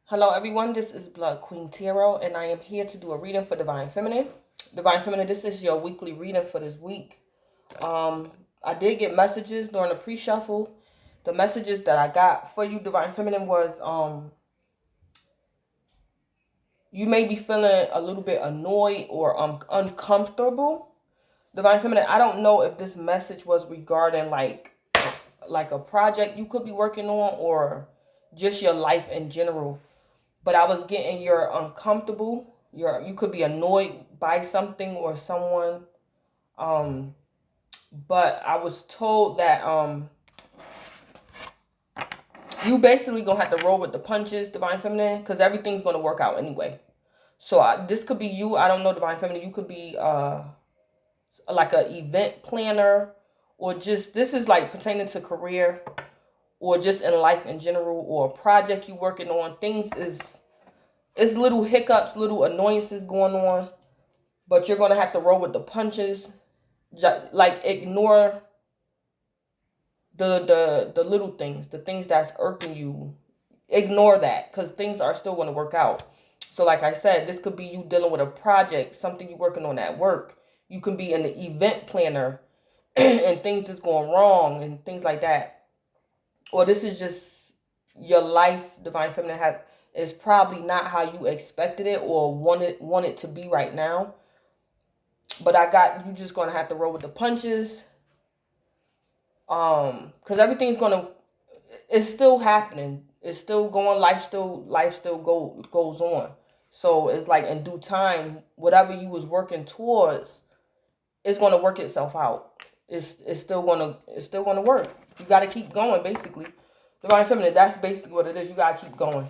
Hello everyone, this is Blood Queen Tarot and I am here to do a reading for Divine Feminine. Divine Feminine, this is your weekly reading for this week. I did get messages during the pre-shuffle. The messages that I got for you, Divine Feminine, was you may be feeling a little bit annoyed or uncomfortable. Divine Feminine, I don't know if this message was regarding like a project you could be working on or just your life in general. But I was getting you're uncomfortable. You could be annoyed by something or someone. Um, but I was told that you basically gonna have to roll with the punches, Divine Feminine, because everything's gonna work out anyway. So this could be you. I don't know, Divine Feminine. You could be like a event planner, or just this is like pertaining to career, or just in life in general, or a project you working on. Things is it's little hiccups, little annoyances going on, but you're gonna have to roll with the punches. Like ignore the little things, the things that's irking you. Ignore that because things are still gonna work out. So, like I said, this could be you dealing with a project, something you're working on at work. You can be an event planner, and things is going wrong and things like that. Or this is just your life, Divine Feminine has is probably not how you expected it or want it to be right now. But I got you just gonna have to roll with the punches. Because everything's gonna it's still happening. It's still going, life still goes on. So it's like in due time, whatever you was working towards, it's gonna work itself out. It's still gonna work. You gotta keep going basically. Divine Feminine, that's basically what it is. You gotta keep going.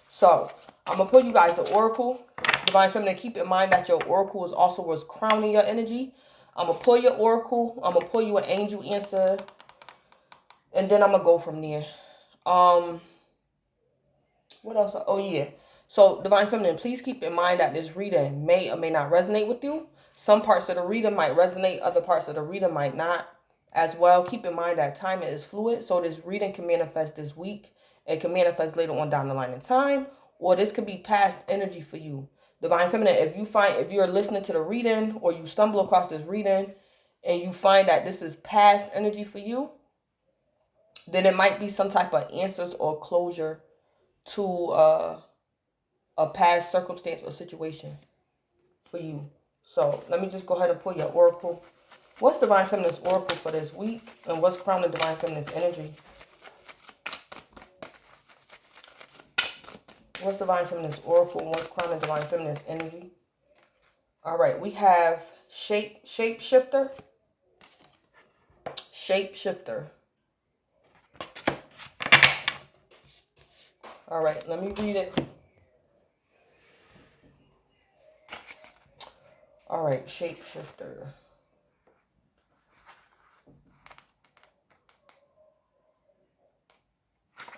So I'm gonna put you guys the oracle. Divine Feminine, keep in mind that your oracle is also what's crowning your energy. I'm gonna pull your oracle. I'm gonna pull you an angel answer, and then I'm gonna go from there. Um, what else? Oh yeah. So Divine Feminine, please keep in mind that this reading may or may not resonate with you. Some parts of the reading might resonate, other parts of the reading might not. As well, keep in mind that timing is fluid, so this reading can manifest this week. It can manifest later on down the line in time, or this could be past energy for you. Divine Feminine, if you're listening to the reading or you stumble across this reading and you find that this is past energy for you, then it might be some type of answers or closure to a past circumstance or situation for you. So let me just go ahead and pull your oracle. What's Divine Feminine's oracle for this week? And what's crowning Divine Feminine's energy? What's Divine Feminine's oracle? And what's crowning Divine Feminine's energy? All right, we have shapeshifter. Shapeshifter. All right, let me read it. All right, shapeshifter.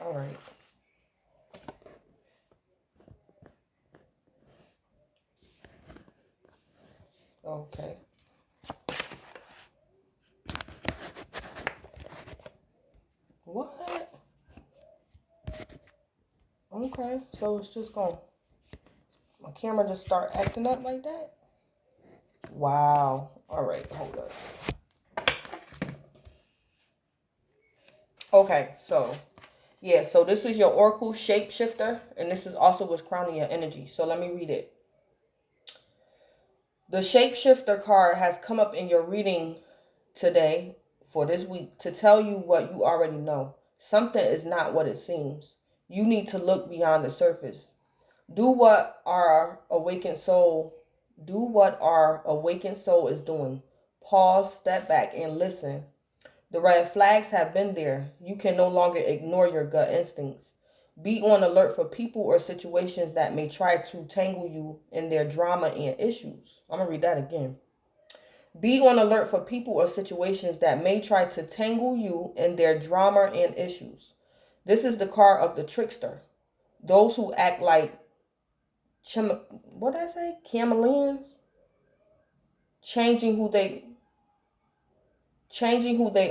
All right. Okay. What? Okay, so it's just going my camera just start acting up like that? Wow. All right, hold up. Okay, so yeah, so this is your oracle shapeshifter, and this is also what's crowning your energy. So let me read it. The shapeshifter card has come up in your reading today for this week to tell you what you already know. Something is not what it seems. You need to look beyond the surface. Do what our awakened soul is doing. Pause, step back, and listen. The red flags have been there. You can no longer ignore your gut instincts. Be on alert for people or situations that may try to tangle you in their drama and issues. I'm going to read that again. Be on alert for people or situations that may try to tangle you in their drama and issues. This is the card of the trickster. Those who act like what did I say? Chameleons? Changing who they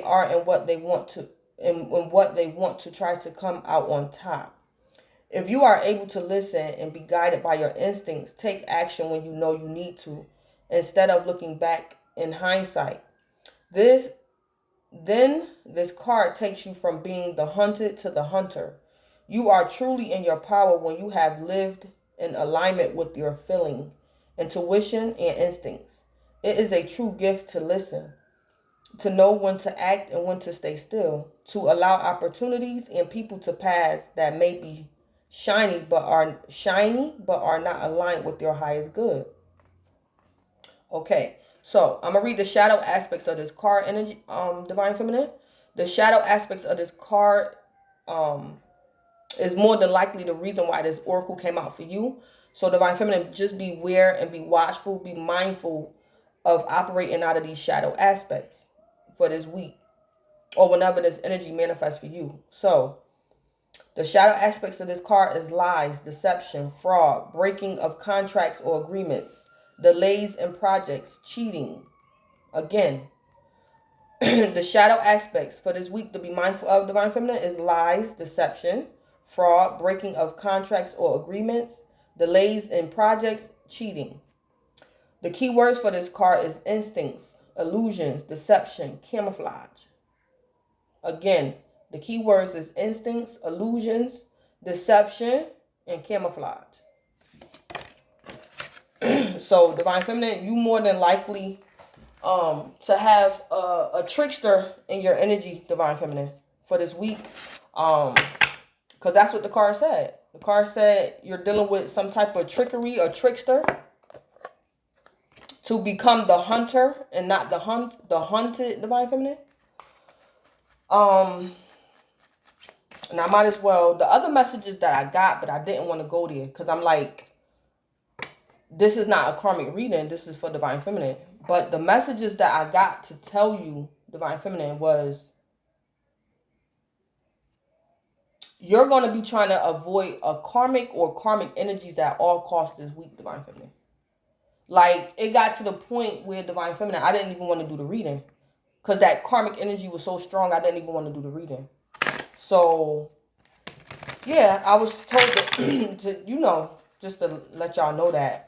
are and what they want to try to come out on top. If you are able to listen and be guided by your instincts, take action when you know you need to, instead of looking back in hindsight. This this card takes you from being the hunted to the hunter. You are truly in your power when you have lived in alignment with your feeling, intuition, and instincts. It is a true gift to listen, to know when to act and when to stay still, to allow opportunities and people to pass that may be shiny but are not aligned with your highest good. Okay, so I'm gonna read the shadow aspects of this card energy, Divine Feminine. The shadow aspects of this card um is more than likely the reason why this oracle came out for you. So Divine Feminine, just beware and be watchful, be mindful of operating out of these shadow aspects for this week, or whenever this energy manifests for you. So the shadow aspects of this card is lies, deception, fraud, breaking of contracts or agreements, delays in projects, cheating. Again, the shadow aspects for this week to be mindful of, Divine Feminine, is lies, deception, fraud, breaking of contracts or agreements, delays in projects, cheating. The key words for this card is instincts, illusions, deception, camouflage. Again, the key words is instincts, illusions, deception, and camouflage. So, Divine Feminine, you more than likely to have a trickster in your energy, Divine Feminine, for this week. Because that's what the card said. The card said you're dealing with some type of trickery or trickster to become the hunter and not the hunted, Divine Feminine. And I might as well, the other messages that I got, but I didn't want to go there because I'm like, this is not a karmic reading. This is for Divine Feminine. But the messages that I got to tell you, Divine Feminine, was you're going to be trying to avoid a karmic or karmic energies at all costs this week, Divine Feminine. Like, it got to the point where, Divine Feminine, I didn't even want to do the reading. Because that karmic energy was so strong, I didn't even want to do the reading. So, yeah, I was told to, just to let y'all know that.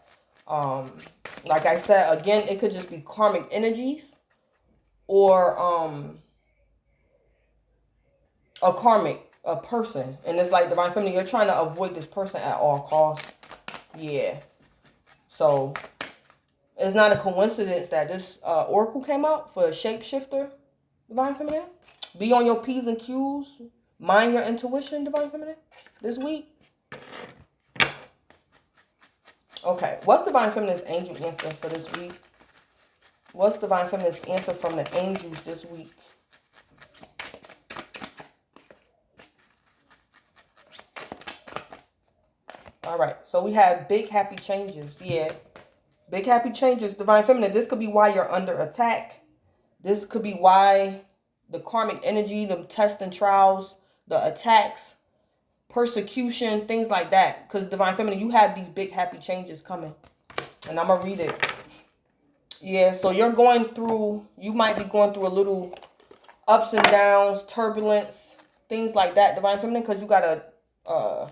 Like I said, again, it could just be karmic energies or a person. And it's like, Divine Feminine, you're trying to avoid this person at all costs. Yeah. So, it's not a coincidence that this oracle came out for a shapeshifter, Divine Feminine. Be on your P's and Q's. Mind your intuition, Divine Feminine, this week. Okay, what's Divine Feminine's angel answer for this week? What's Divine Feminine's answer from the angels this week? All right, so we have big happy changes. Yeah, big happy changes. Divine Feminine, this could be why you're under attack. This could be why the karmic energy, the tests and trials, the attacks, persecution, things like that. Because Divine Feminine, you have these big happy changes coming. And I'm going to read it. Yeah, so you might be going through a little ups and downs, turbulence, things like that, Divine Feminine, because you got a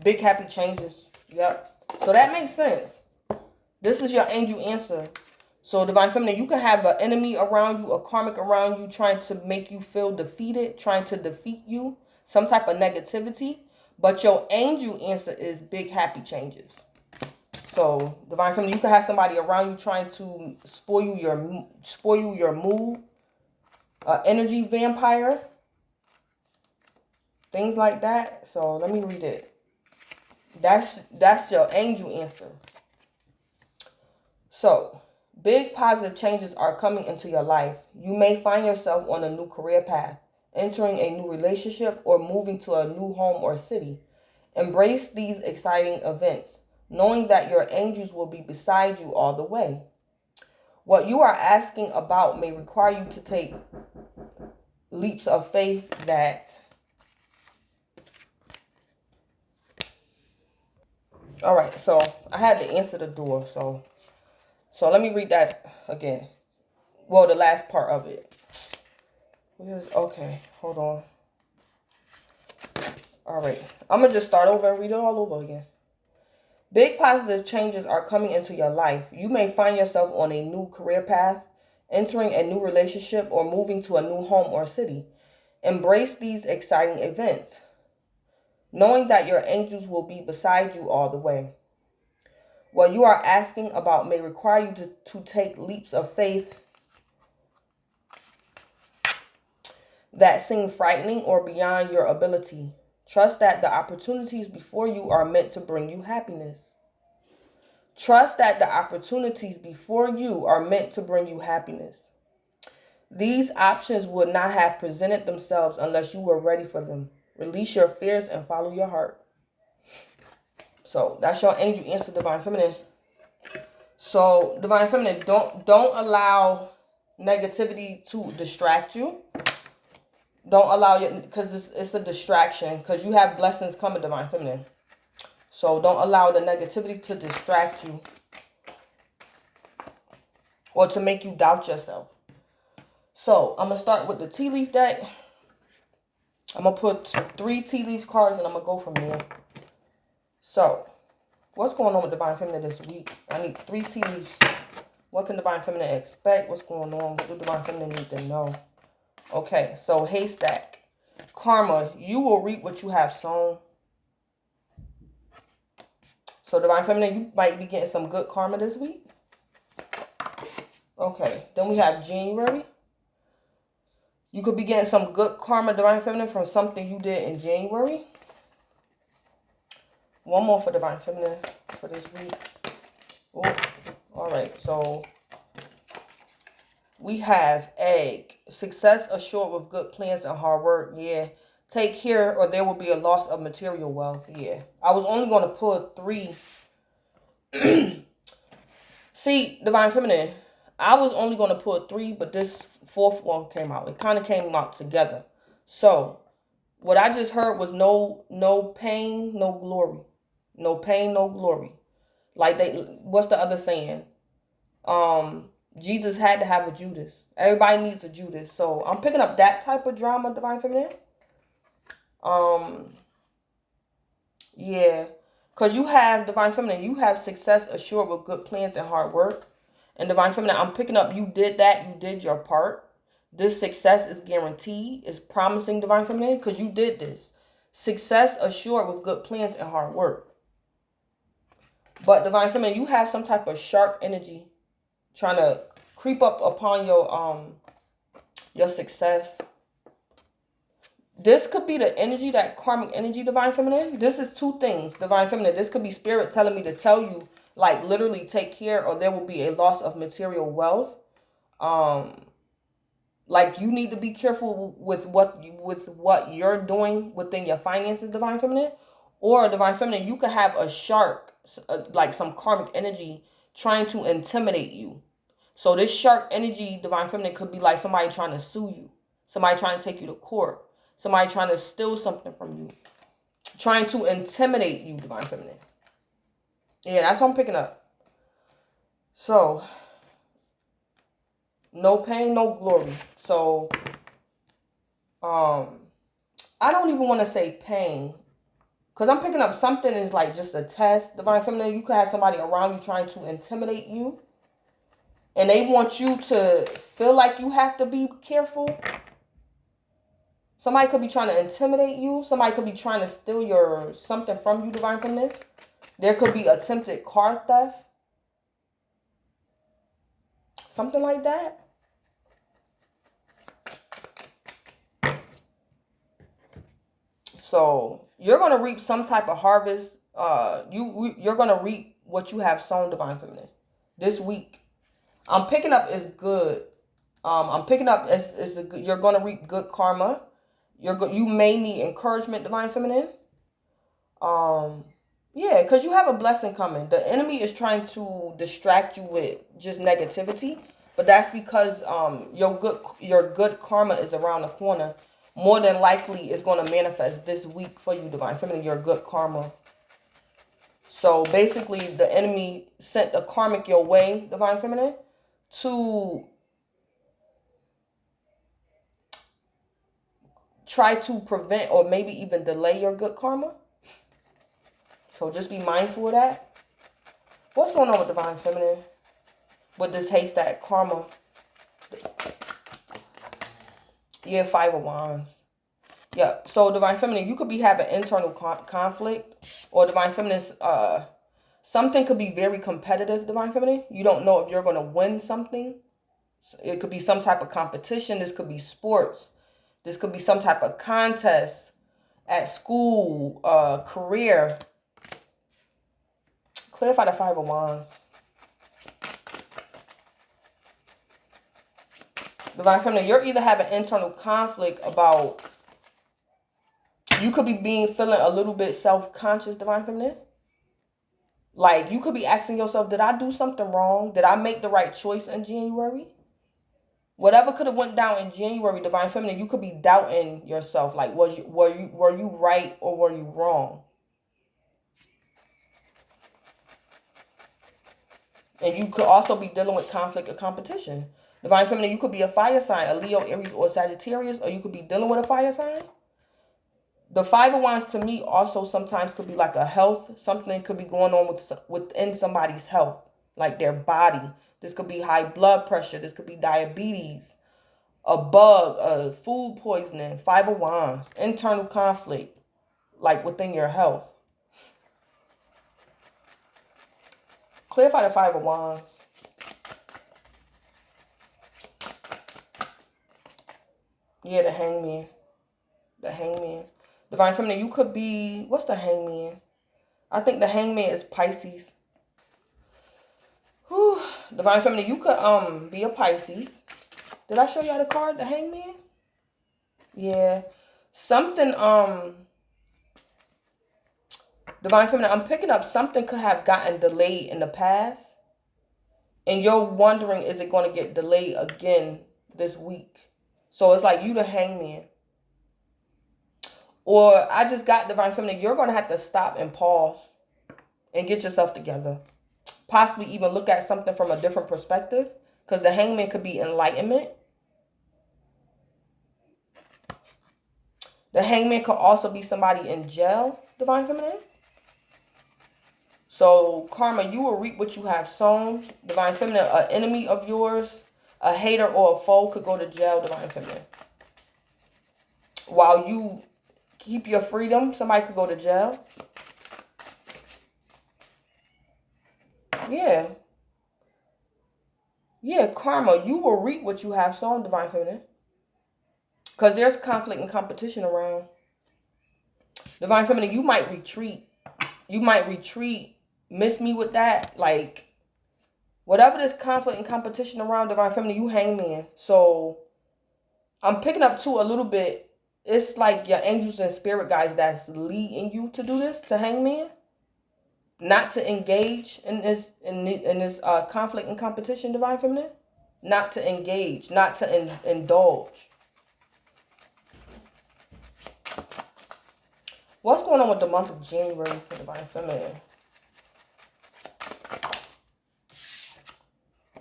big happy changes. Yep. So that makes sense. This is your angel answer. So, Divine Feminine, you can have an enemy around you, a karmic around you, trying to make you feel defeated, trying to defeat you, some type of negativity. But your angel answer is big happy changes. So, Divine Feminine, you can have somebody around you trying to spoil your mood, energy vampire, things like that. So, let me read it. That's your angel answer. So, big positive changes are coming into your life. You may find yourself on a new career path, entering a new relationship, or moving to a new home or city. Embrace these exciting events, knowing that your angels will be beside you all the way. What you are asking about may require you to take leaps of faith that... All right, so I had to answer the door, so let me read that again. Well, the last part of it. Okay, hold on. All right. I'm going to just start over and read it all over again. Big positive changes are coming into your life. You may find yourself on a new career path, entering a new relationship, or moving to a new home or city. Embrace these exciting events, knowing that your angels will be beside you all the way. What you are asking about may require you to take leaps of faith that seem frightening or beyond your ability. Trust that the opportunities before you are meant to bring you happiness. Trust that the opportunities before you are meant to bring you happiness. These options would not have presented themselves unless you were ready for them. Release your fears and follow your heart. So that's your angel answer, Divine Feminine. So Divine Feminine, don't allow negativity to distract you. Don't allow it, because it's a distraction, because you have blessings coming, Divine Feminine. So don't allow the negativity to distract you or to make you doubt yourself. So I'm going to start with the tea leaf deck. I'm going to put 3 tea leaf cards and I'm going to go from there. So what's going on with Divine Feminine this week? I need 3 tea leaves. What can Divine Feminine expect? What's going on? What do Divine Feminine need to know? Okay, so haystack. Karma, you will reap what you have sown. So Divine Feminine, you might be getting some good karma this week. Okay, then we have January. You could be getting some good karma, Divine Feminine, from something you did in January. One more for Divine Feminine for this week. Oh, all right, so we have egg. Success assured with good plans and hard work. Yeah. Take care or there will be a loss of material wealth. Yeah. I was only going to pull 3. See, Divine Feminine, I was only going to pull 3, but this 4th one came out. It kind of came out together. So, what I just heard was no pain, no glory. No pain, no glory. Like what's the other saying? Jesus had to have a Judas. Everybody needs a Judas. So, I'm picking up that type of drama, Divine Feminine. Yeah. Because you have, Divine Feminine, you have success assured with good plans and hard work. And Divine Feminine, I'm picking up, you did that. You did your part. This success is guaranteed. It's promising, Divine Feminine, because you did this. Success assured with good plans and hard work. But Divine Feminine, you have some type of shark energy trying to creep up upon your success. This could be the energy, that karmic energy, Divine Feminine. This is 2 things, Divine Feminine. This could be spirit telling me to tell you, like, literally take care or there will be a loss of material wealth. Like, you need to be careful with what you're doing within your finances, Divine Feminine. Or, Divine Feminine, you could have a shark, like some karmic energy, trying to intimidate you. So this shark energy, Divine Feminine, could be like somebody trying to sue you. Somebody trying to take you to court. Somebody trying to steal something from you. Trying to intimidate you, Divine Feminine. Yeah, that's what I'm picking up. So, no pain, no glory. So, I don't even want to say pain. Because I'm picking up something is like just a test. Divine Feminine, you could have somebody around you trying to intimidate you. And they want you to feel like you have to be careful. Somebody could be trying to intimidate you. Somebody could be trying to steal something from you, Divine Feminine. There could be attempted car theft. Something like that. So, you're going to reap some type of harvest. You're going to reap what you have sown, Divine Feminine. This week. I'm picking up is good. I'm picking up you're going to reap good karma. You may need encouragement, Divine Feminine. Yeah, because you have a blessing coming. The enemy is trying to distract you with just negativity, but that's because your good karma is around the corner. More than likely, it's going to manifest this week for you, Divine Feminine. Your good karma. So basically, the enemy sent the karmic your way, Divine Feminine, to try to prevent or maybe even delay your good karma. So just be mindful of that. What's going on with Divine Feminine? With this haystack karma. Yeah, 5 of Wands. Yeah, so Divine Feminine, you could be having internal conflict. Or Divine Feminine, something could be very competitive, Divine Feminine. You don't know if you're going to win something. It could be some type of competition. This could be sports. This could be some type of contest at school, career. Clarify the 5 of Wands. Divine Feminine, you're either having internal conflict about, you could be feeling a little bit self-conscious, Divine Feminine. Like, you could be asking yourself, did I do something wrong? Did I make the right choice in January? Whatever could have went down in January, Divine Feminine, you could be doubting yourself. Like, were you right or were you wrong? And you could also be dealing with conflict or competition. Divine Feminine, you could be a fire sign, a Leo, Aries, or Sagittarius, or you could be dealing with a fire sign. The 5 of Wands to me also sometimes could be like a health. Something could be going on within somebody's health, like their body. This could be high blood pressure. This could be diabetes, a bug, a food poisoning. 5 of Wands, internal conflict, like within your health. Clarify the 5 of Wands. Yeah, the Hangman. The Hangman. Divine Feminine, you could be, what's the Hangman? I think the Hangman is Pisces. Whew. Divine Feminine, you could be a Pisces. Did I show y'all the card, the Hangman? Yeah. Something, Divine Feminine, I'm picking up something could have gotten delayed in the past. And you're wondering, is it going to get delayed again this week? So it's like you the Hangman. Or I just got Divine Feminine, you're going to have to stop and pause and get yourself together. Possibly even look at something from a different perspective. Because the Hangman could be enlightenment. The Hangman could also be somebody in jail, Divine Feminine. So, karma, you will reap what you have sown. Divine Feminine, an enemy of yours, a hater or a foe could go to jail, Divine Feminine. While you keep your freedom, somebody could go to jail. Yeah. Yeah, karma, you will reap what you have sown, Divine Feminine. Because there's conflict and competition around. Divine Feminine, you might retreat. You might retreat. Miss me with that. Like, whatever this conflict and competition around, Divine Feminine, you Hangman. So, I'm picking up too a little bit. It's like your angels and spirit guides that's leading you to do this, to Hangman. Not to engage in this conflict and competition, Divine Feminine. Not to engage, not to indulge. What's going on with the month of January for Divine Feminine?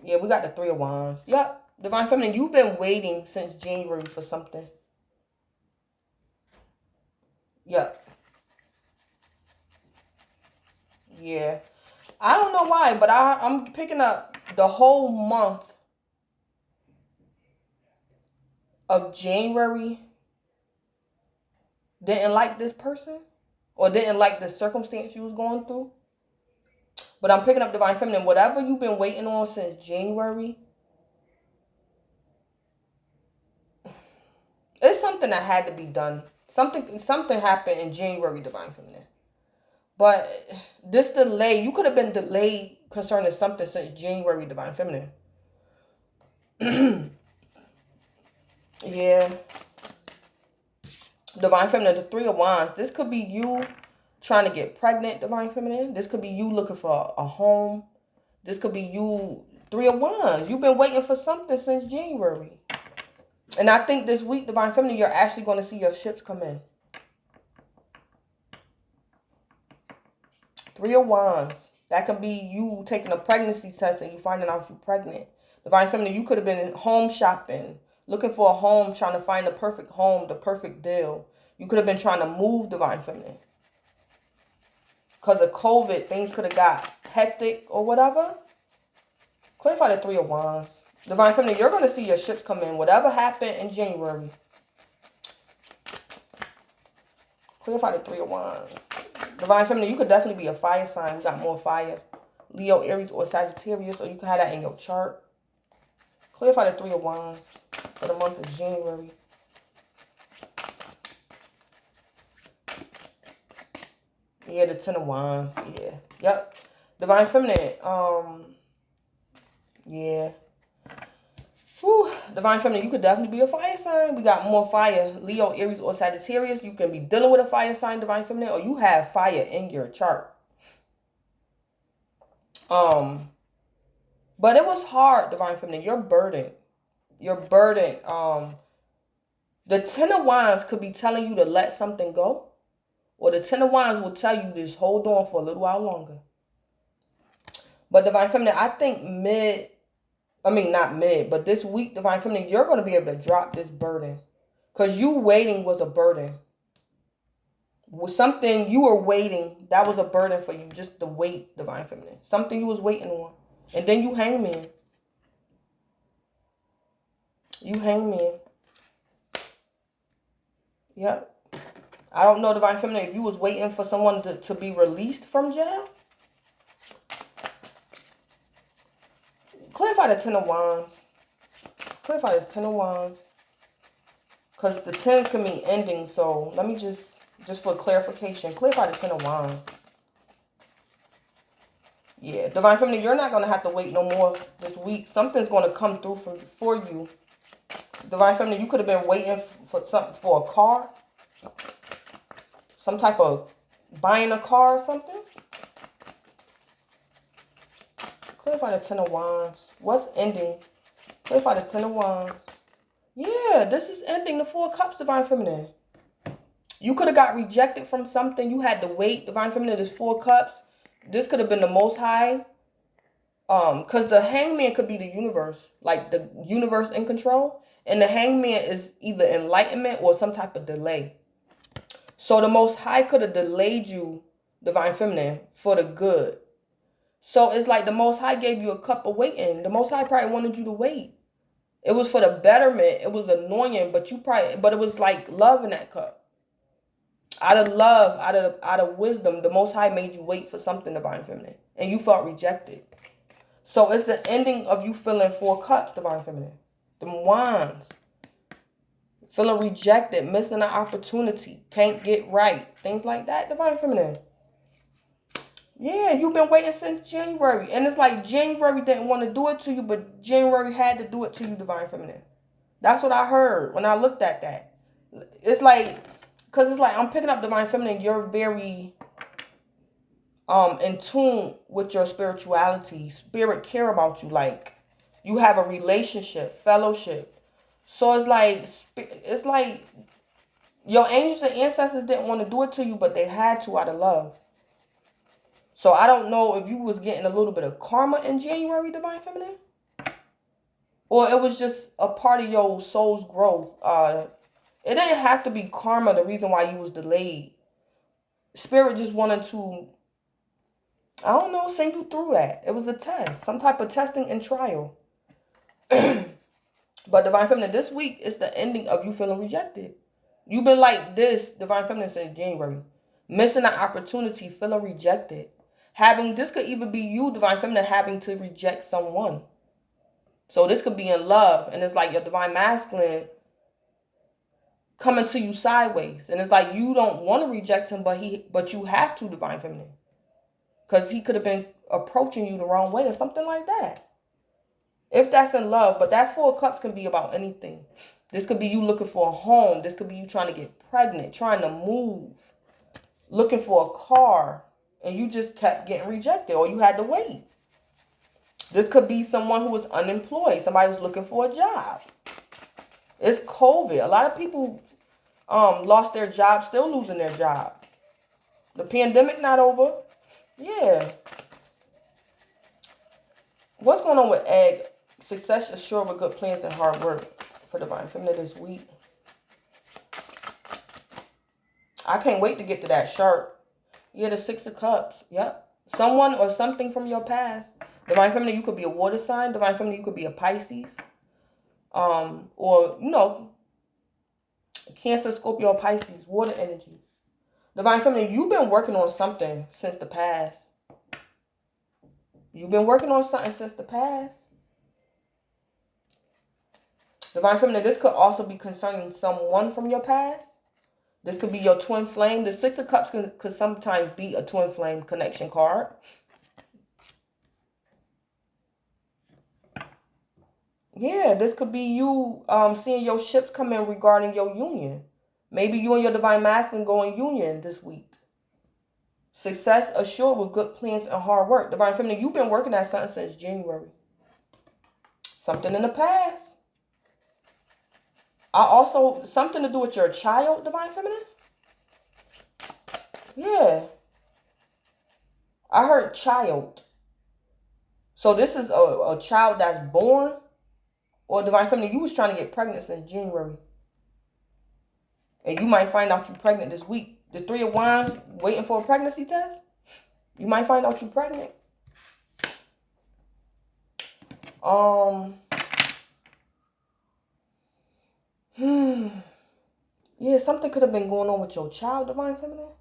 Yeah, we got the 3 of Wands. Yep. Divine Feminine, you've been waiting since January for something. Yep. Yeah. I don't know why, but I'm picking up the whole month of January. Didn't like this person. Or didn't like the circumstance you was going through. But I'm picking up Divine Feminine. Whatever you've been waiting on since January, it's something that had to be done. Something happened in January, Divine Feminine. But this delay, you could have been delayed concerning something since January, Divine Feminine. Yeah. Divine Feminine, the 3 of Wands. This could be you trying to get pregnant, Divine Feminine. This could be you looking for a home. This could be you, 3 of Wands. You've been waiting for something since January. And I think this week, Divine Feminine, you're actually going to see your ships come in. 3 of Wands. That can be you taking a pregnancy test and you finding out you're pregnant. Divine Feminine, you could have been home shopping, looking for a home, trying to find the perfect home, the perfect deal. You could have been trying to move, Divine Feminine. Because of COVID, things could have got hectic or whatever. Clarify the Three of Wands. Divine Feminine, you're going to see your ships come in. Whatever happened in January. Clarify the Three of Wands. Divine Feminine, you could definitely be a fire sign. You got more fire. Leo, Aries, or Sagittarius. Or you can have that in your chart. Clarify the Three of Wands for the month of January. Yeah, the Ten of Wands. Yeah. Yep. Divine Feminine. Yeah. Whew. Divine Feminine, you could definitely be a fire sign. We got more fire. Leo, Aries, or Sagittarius. You can be dealing with a fire sign, Divine Feminine, or you have fire in your chart. But it was hard, Divine Feminine. You're burdened. You're burdened. The Ten of Wands could be telling you to let something go. Or the Ten of Wands will tell you just hold on for a little while longer. But Divine Feminine, I think not mid, but this week, Divine Feminine, you're going to be able to drop this burden. Because you waiting was a burden. Was something you were waiting, that was a burden for you. Just the wait, Divine Feminine. Something you was waiting on. And then you hangman. You hangman. Yep. I don't know, Divine Feminine, if you was waiting for someone to be released from jail. Clarify the Ten of Wands. Clarify this Ten of Wands. Because the tens can mean ending. So let me just for clarification, clarify the Ten of Wands. Yeah, Divine Feminine, you're not going to have to wait no more this week. Something's going to come through for you. Divine Feminine, you could have been waiting for something, for a car. Some type of buying a car or something. Clarify the Ten of Wands. What's ending? Clarify the Ten of Wands. Yeah, this is ending. The Four of Cups, Divine Feminine. You could have got rejected from something. You had to wait, Divine Feminine. This Four of Cups. This could have been the Most High. Because the Hangman could be the universe. Like the universe in control. And the Hangman is either enlightenment or some type of delay. So the Most High could have delayed you, Divine Feminine, for the good. So it's like the Most High gave you a cup of waiting. The Most High probably wanted you to wait. It was for the betterment. It was annoying, but it was like love in that cup. Out of love, out of wisdom, the Most High made you wait for something, Divine Feminine. And you felt rejected. So it's the ending of you feeling Four Cups, Divine Feminine. The Wands. Feeling rejected, missing an opportunity, can't get right. Things like that, Divine Feminine. Yeah, you've been waiting since January. And it's like January didn't want to do it to you, but January had to do it to you, Divine Feminine. That's what I heard when I looked at that. It's like, because it's like I'm picking up, Divine Feminine, you're very in tune with your spirituality. Spirit care about you. Like, you have a relationship, fellowship. So it's like your angels and ancestors didn't want to do it to you, but they had to out of love. So I don't know if you was getting a little bit of karma in January, Divine Feminine. Or it was just a part of your soul's growth. It didn't have to be karma, the reason why you was delayed. Spirit just wanted to, I don't know, send you through that. It was a test. Some type of testing and trial. But Divine Feminine, this week is the ending of you feeling rejected. You've been like this, Divine Feminine, since January. Missing an opportunity, feeling rejected. This could even be you, Divine Feminine, having to reject someone. So this could be in love. And it's like your Divine Masculine coming to you sideways. And it's like you don't want to reject him, but you have to, Divine Feminine. Because he could have been approaching you the wrong way or something like that. If that's in love. But that Four of Cups can be about anything. This could be you looking for a home. This could be you trying to get pregnant, trying to move, looking for a car, and you just kept getting rejected or you had to wait. This could be someone who was unemployed. Somebody was looking for a job. It's COVID. A lot of people lost their job, still losing their job. The pandemic not over. Yeah. What's going on with egg? Success assured with good plans and hard work. for Divine Feminine this week. I can't wait to get to that shark. Yeah, the Six of Cups. Yep. Someone or something from your past. Divine Feminine, you could be a water sign. Divine Feminine, you could be a Pisces. Or, you know, Cancer, Scorpio, Pisces, water energy. Divine Feminine, you've been working on something since the past. You've been working on something since the past. Divine Feminine, this could also be concerning someone from your past. This could be your twin flame. The Six of Cups could sometimes be a twin flame connection card. Yeah, this could be you seeing your ships come in regarding your union. Maybe you and your Divine Masculine go in union this week. Success assured with good plans and hard work. Divine Feminine, you've been working at something since January. Something in the past. Something to do with your child, Divine Feminine. Yeah. I heard child. So this is a child that's born. Or Divine Feminine, you was trying to get pregnant since January. And you might find out you're pregnant this week. The Three of Wands, waiting for a pregnancy test. You might find out you're pregnant. Yeah, something could have been going on with your child, Divine Feminine.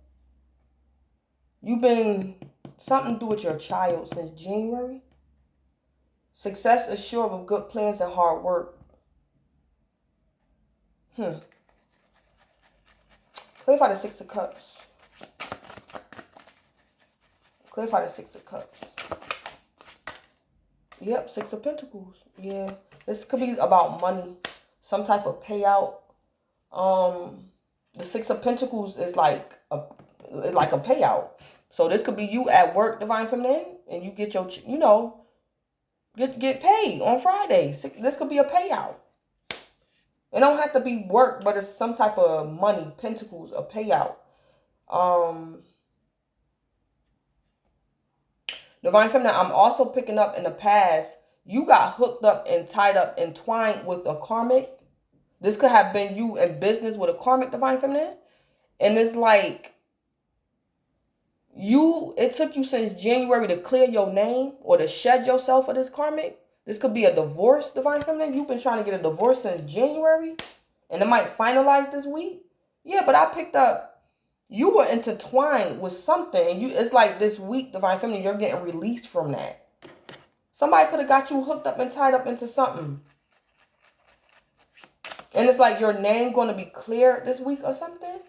You've been something to do with your child since January. Success assured with good plans and hard work. Clarify the Six of Cups. Clarify the Six of Cups. Yep, Six of Pentacles. Yeah, this could be about money, some type of payout. The Six of Pentacles is like a payout. So this could be you at work, Divine Feminine, and you get your, you know, get paid on Friday. This could be a payout. It don't have to be work, but it's some type of money, pentacles, a payout. Divine Feminine, I'm also picking up in the past, you got hooked up and tied up, entwined with a karmic. This could have been you in business with a karmic, Divine Feminine. And it's like, it took you since January to clear your name or to shed yourself of this karmic. This could be a divorce, Divine Feminine. You've been trying to get a divorce since January. And it might finalize this week. Yeah, but I picked up, you were intertwined with something. It's like this week, Divine Feminine, you're getting released from that. Somebody could have got you hooked up and tied up into something. And it's like your name going to be cleared this week or something.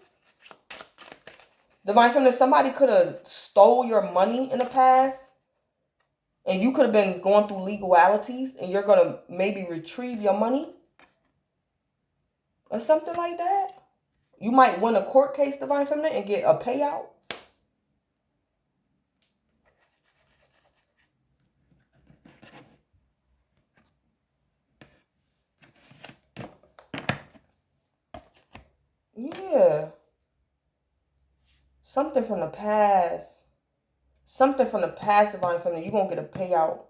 Divine Feminine, somebody could have stole your money in the past. And you could have been going through legalities. And you're going to maybe retrieve your money. Or something like that. You might win a court case, Divine Feminine, and get a payout. Yeah. Something from the past. Something from the past, Divine Feminine. You're going to get a payout.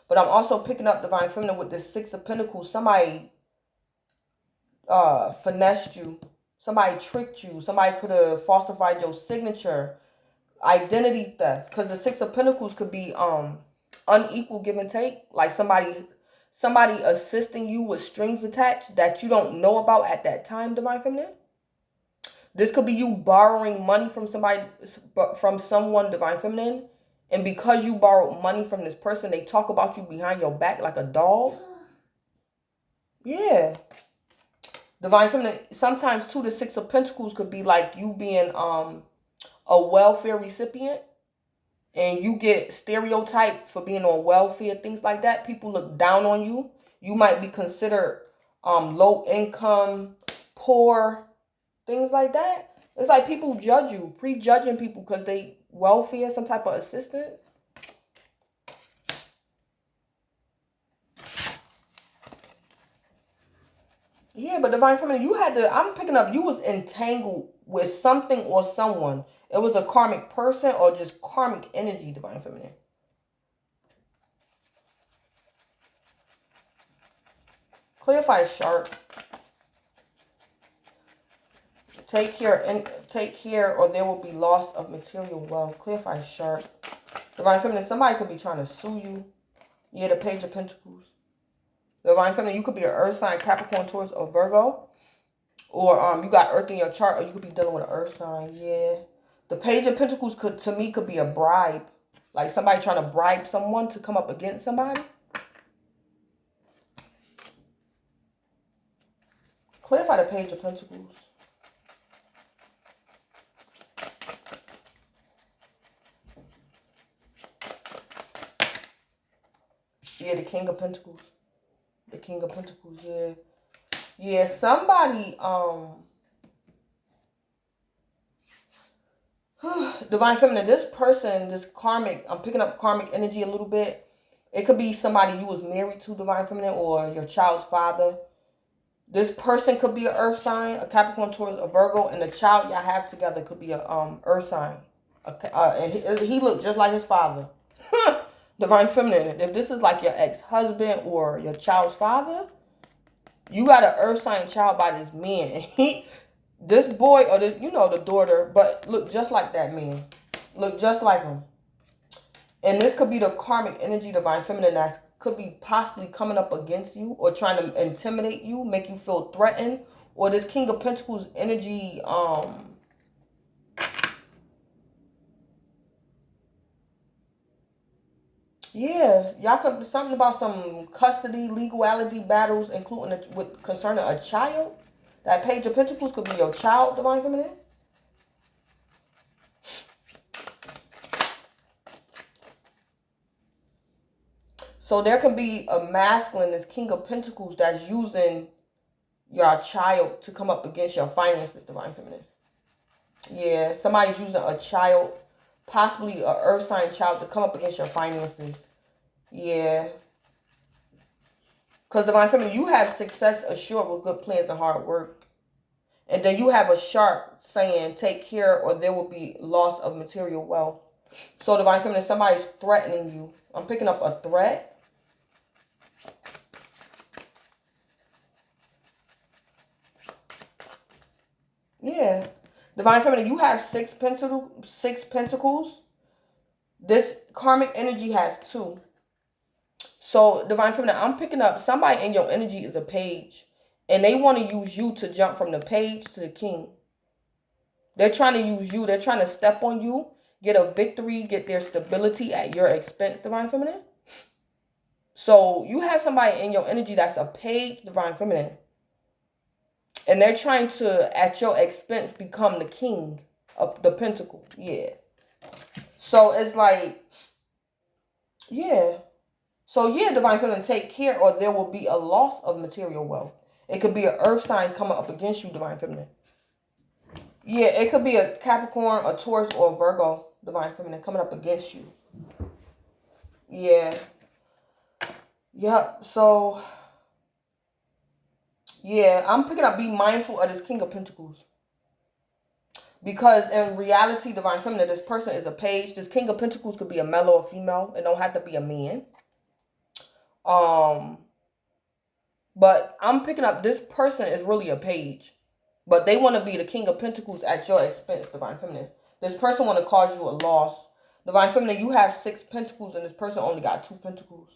But I'm also picking up, Divine Feminine, with this Six of Pentacles. Somebody finessed you. Somebody tricked you. Somebody could have falsified your signature. Identity theft. Because the Six of Pentacles could be unequal give and take. Like somebody assisting you with strings attached that you don't know about at that time, Divine Feminine. This could be you borrowing money from someone, Divine Feminine. And because you borrowed money from this person, they talk about you behind your back like a dog. Yeah. Divine Feminine, sometimes too, the Six of Pentacles could be like you being a welfare recipient. And you get stereotyped for being on welfare, things like that. People look down on you. You might be considered low income, poor, things like that. It's like people judge you, prejudging people because they welfare, some type of assistance. Yeah, but Divine Feminine, I'm picking up, you was entangled with something or someone. It was a karmic person or just karmic energy, Divine Feminine. Clarify shark. Take care or there will be loss of material wealth. Clarify shark. Divine Feminine, somebody could be trying to sue you. Yeah, the Page of Pentacles. Divine Feminine, you could be an Earth sign, Capricorn, Taurus, or Virgo. Or you got Earth in your chart, or you could be dealing with an Earth sign. Yeah. The Page of Pentacles could be a bribe. Like somebody trying to bribe someone to come up against somebody. Clarify the Page of Pentacles. Yeah, the King of Pentacles. The King of Pentacles, yeah. Yeah, somebody, Divine Feminine, this person, this karmic, I'm picking up karmic energy a little bit. It could be somebody you was married to, Divine Feminine, or your child's father. This person could be an Earth sign, a Capricorn, Taurus, a Virgo, and the child y'all have together could be a Earth sign. And he looked just like his father. Divine Feminine, if this is like your ex-husband or your child's father, you got an Earth sign child by this man. This boy or this, the daughter, but look just like that man. Look just like him. And this could be the karmic energy, Divine Feminine, that could be possibly coming up against you or trying to intimidate you, make you feel threatened. Or this King of Pentacles energy, yeah, y'all could be something about some custody, legality battles, including concerning a child. That Page of Pentacles could be your child, Divine Feminine. So there can be a masculine, this King of Pentacles, that's using your child to come up against your finances, Divine Feminine. Yeah, somebody's using a child, possibly an Earth sign child, to come up against your finances. Yeah. Because Divine Feminine, you have success assured with good plans and hard work. And then you have a shark saying, take care or there will be loss of material wealth. So Divine Feminine, somebody's threatening you. I'm picking up a threat. Yeah. Divine Feminine, you have six pentacles. This karmic energy has 2. So, Divine Feminine, I'm picking up somebody in your energy is a page. And they want to use you to jump from the page to the king. They're trying to use you. They're trying to step on you, get a victory, get their stability at your expense, Divine Feminine. So, you have somebody in your energy that's a page, Divine Feminine. And they're trying to, at your expense, become the king of the pentacle. Yeah. So, it's like, yeah. So, yeah, Divine Feminine, take care or there will be a loss of material wealth. It could be an Earth sign coming up against you, Divine Feminine. Yeah, it could be a Capricorn, a Taurus, or a Virgo, Divine Feminine, coming up against you. Yeah. Yep. So, yeah, I'm picking up, be mindful of this King of Pentacles. Because in reality, Divine Feminine, this person is a page. This King of Pentacles could be a male or a female. It don't have to be a man. But I'm picking up this person is really a page. But they want to be the King of Pentacles at your expense, Divine Feminine. This person want to cause you a loss. Divine Feminine, you have 6 pentacles and this person only got 2 pentacles.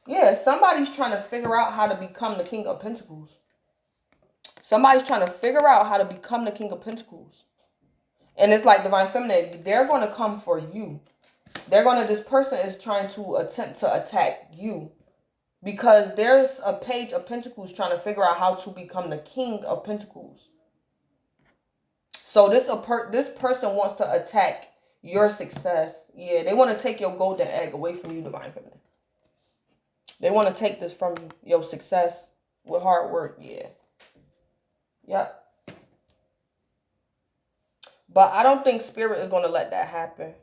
Yeah, somebody's trying to figure out how to become the King of Pentacles. Somebody's trying to figure out how to become the King of Pentacles. And it's like, Divine Feminine, they're going to come for you. This person is trying to attempt to attack you. Because there's a Page of Pentacles trying to figure out how to become the King of Pentacles. So this person wants to attack your success. Yeah, they want to take your golden egg away from you, Divine Feminine. They want to take this from you, your success with hard work. Yeah. Yep. But I don't think Spirit is going to let that happen.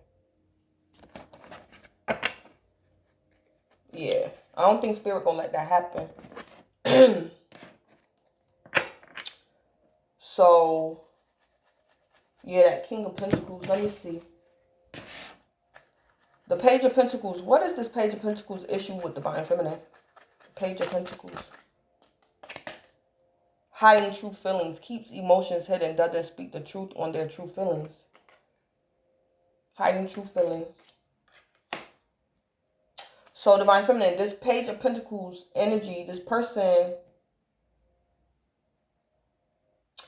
Yeah. I don't think Spirit going to let that happen. So, yeah, that King of Pentacles. Let me see. The Page of Pentacles. What is this Page of Pentacles issue with Divine Feminine? Page of Pentacles. Hiding true feelings. Keeps emotions hidden. Doesn't speak the truth on their true feelings. Hiding true feelings. So, Divine Feminine, this Page of Pentacles energy, this person,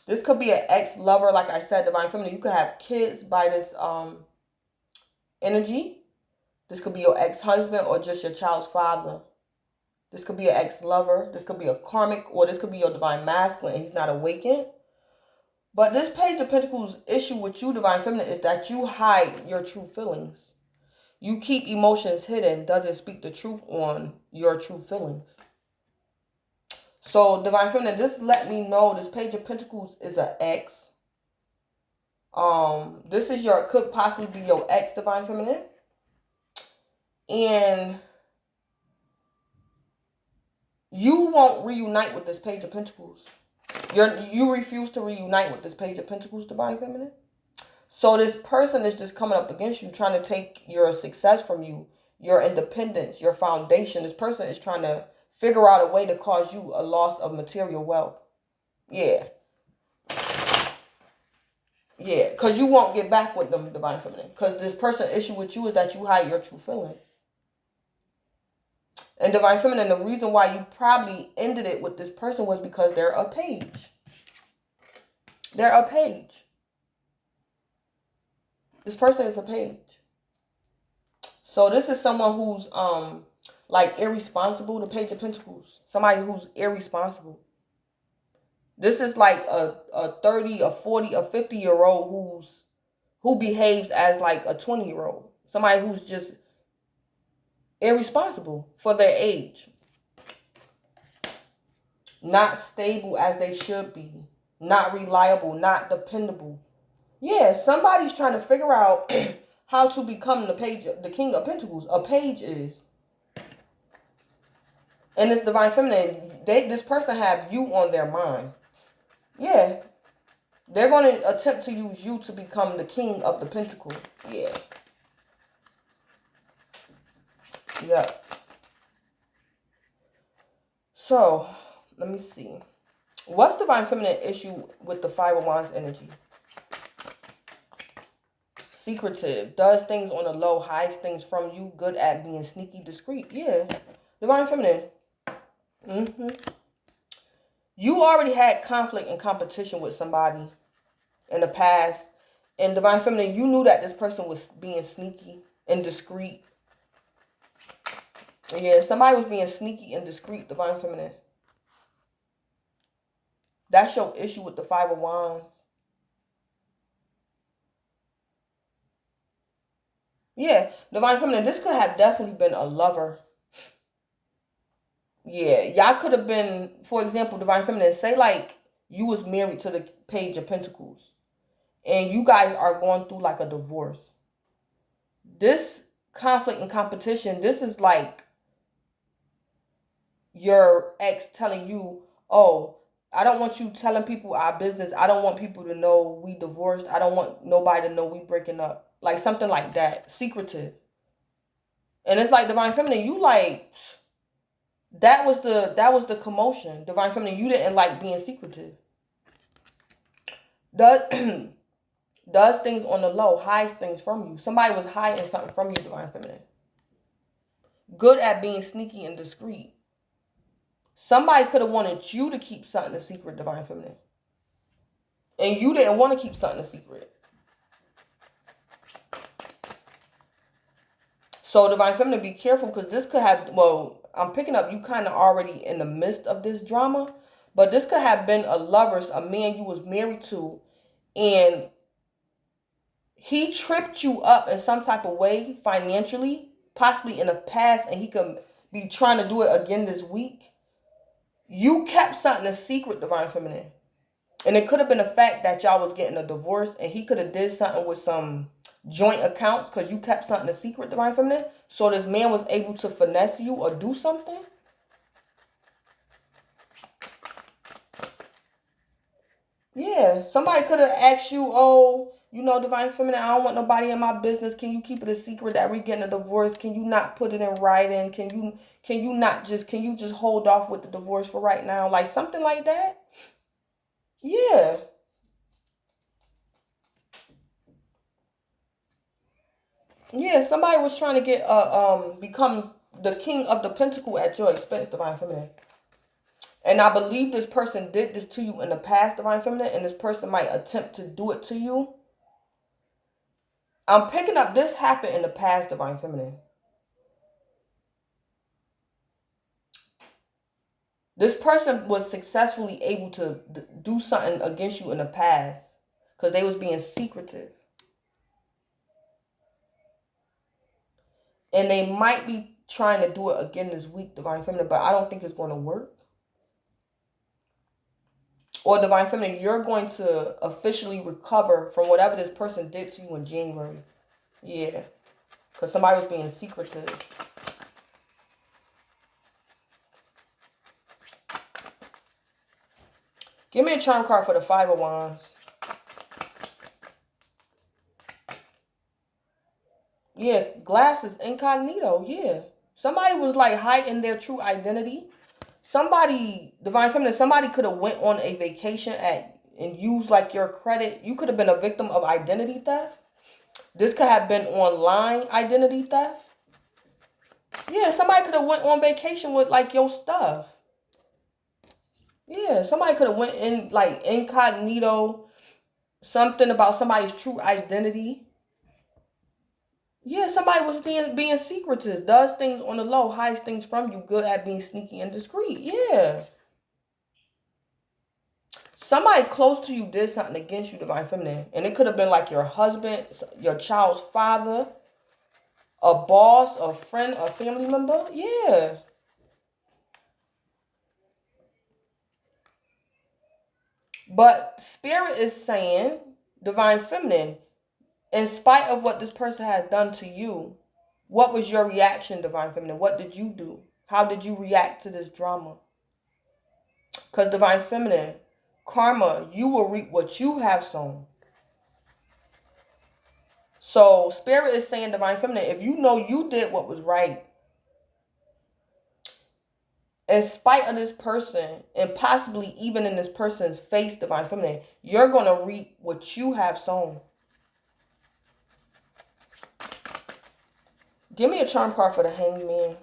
this could be an ex-lover, like I said, Divine Feminine. You could have kids by this energy. This could be your ex-husband or just your child's father. This could be an ex-lover. This could be a karmic, or this could be your divine masculine and he's not awakened. But this Page of Pentacles issue with you, Divine Feminine, is that you hide your true feelings. You keep emotions hidden, doesn't speak the truth on your true feelings. So, Divine Feminine, this let me know this Page of Pentacles is an ex. This is could possibly be your ex, Divine Feminine. And you won't reunite with this Page of Pentacles. You refuse to reunite with this Page of Pentacles, Divine Feminine. So this person is just coming up against you, trying to take your success from you, your independence, your foundation. This person is trying to figure out a way to cause you a loss of material wealth. Yeah. Yeah, because you won't get back with them, Divine Feminine. Because this person issue with you is that you hide your true feelings. And Divine Feminine, the reason why you probably ended it with this person was because they're a page. They're a page. This person is a page. So this is someone who's like irresponsible, the Page of Pentacles. Somebody who's irresponsible. This is like a 30, a 40, a 50-year-old who behaves as like a 20-year-old. Somebody who's just irresponsible for their age. Not stable as they should be. Not reliable, not dependable. Yeah, somebody's trying to figure out how to become the King of Pentacles. A page is. And this Divine Feminine, this person have you on their mind. Yeah. They're going to attempt to use you to become the King of the Pentacle. Yeah. Yeah. So, let me see. What's Divine Feminine issue with the Five of Wands energy? Secretive. Does things on the low, hides things from you. Good at being sneaky, discreet. Yeah. Divine Feminine. You already had conflict and competition with somebody in the past. And Divine Feminine, you knew that this person was being sneaky and discreet. Yeah, somebody was being sneaky and discreet, Divine Feminine. That's your issue with the Five of Wands. Yeah, Divine Feminine, this could have definitely been a lover. Yeah, y'all could have been, for example, Divine Feminine, say like you was married to the Page of Pentacles and you guys are going through like a divorce. This conflict and competition, this is like your ex telling you, oh, I don't want you telling people our business. I don't want people to know we divorced. I don't want nobody to know we breaking up. Like something like that. Secretive. And it's like, Divine Feminine, you like, that was the commotion. Divine Feminine, you didn't like being secretive. Does things on the low, hides things from you. Somebody was hiding something from you, Divine Feminine. Good at being sneaky and discreet. Somebody could have wanted you to keep something a secret, Divine Feminine. And you didn't want to keep something a secret. So, Divine Feminine, be careful because this could have, well, I'm picking up you kind of already in the midst of this drama. But this could have been a man you was married to. And he tripped you up in some type of way financially, possibly in the past. And he could be trying to do it again this week. You kept something a secret, Divine Feminine. And it could have been the fact that y'all was getting a divorce and he could have did something with some joint accounts because you kept something a secret, Divine Feminine. So this man was able to finesse you or do something. Yeah, somebody could have asked you, oh, You know, Divine Feminine, I don't want nobody in my business. Can you keep it a secret that we're getting a divorce? Can you not put it in writing? Can you just hold off with the divorce for right now? Like something like that? Yeah. Yeah, somebody was trying to get become the king of the pentacle at your expense, Divine Feminine. And I believe this person did this to you in the past, Divine Feminine, and this person might attempt to do it to you. I'm picking up this happened in the past, Divine Feminine. This person was successfully able to do something against you in the past because they was being secretive. And they might be trying to do it again this week, Divine Feminine, but I don't think it's going to work. Or Divine Feminine, you're going to officially recover from whatever this person did to you in January. Yeah. Because somebody was being secretive. Give me a charm card for the Five of Wands. Yeah, glasses, incognito, yeah. Somebody was like hiding their true identity. Somebody, Divine Feminine, somebody could have went on a vacation and used like your credit. You could have been a victim of identity theft. This could have been online identity theft. Yeah, somebody could have went on vacation with like your stuff. Yeah, somebody could have went in like incognito, something about somebody's true identity. Yeah, somebody was being secretive, does things on the low, hides things from you, good at being sneaky and discreet. Yeah. Somebody close to you did something against you, Divine Feminine. And it could have been like your husband, your child's father, a boss, a friend, a family member. Yeah. But Spirit is saying, Divine Feminine, in spite of what this person has done to you, what was your reaction, Divine Feminine? What did you do? How did you react to this drama? Because Divine Feminine, karma, you will reap what you have sown. So Spirit is saying, Divine Feminine, if you know you did what was right, in spite of this person, and possibly even in this person's face, Divine Feminine, you're going to reap what you have sown. Give me a charm card for the Hanged Man.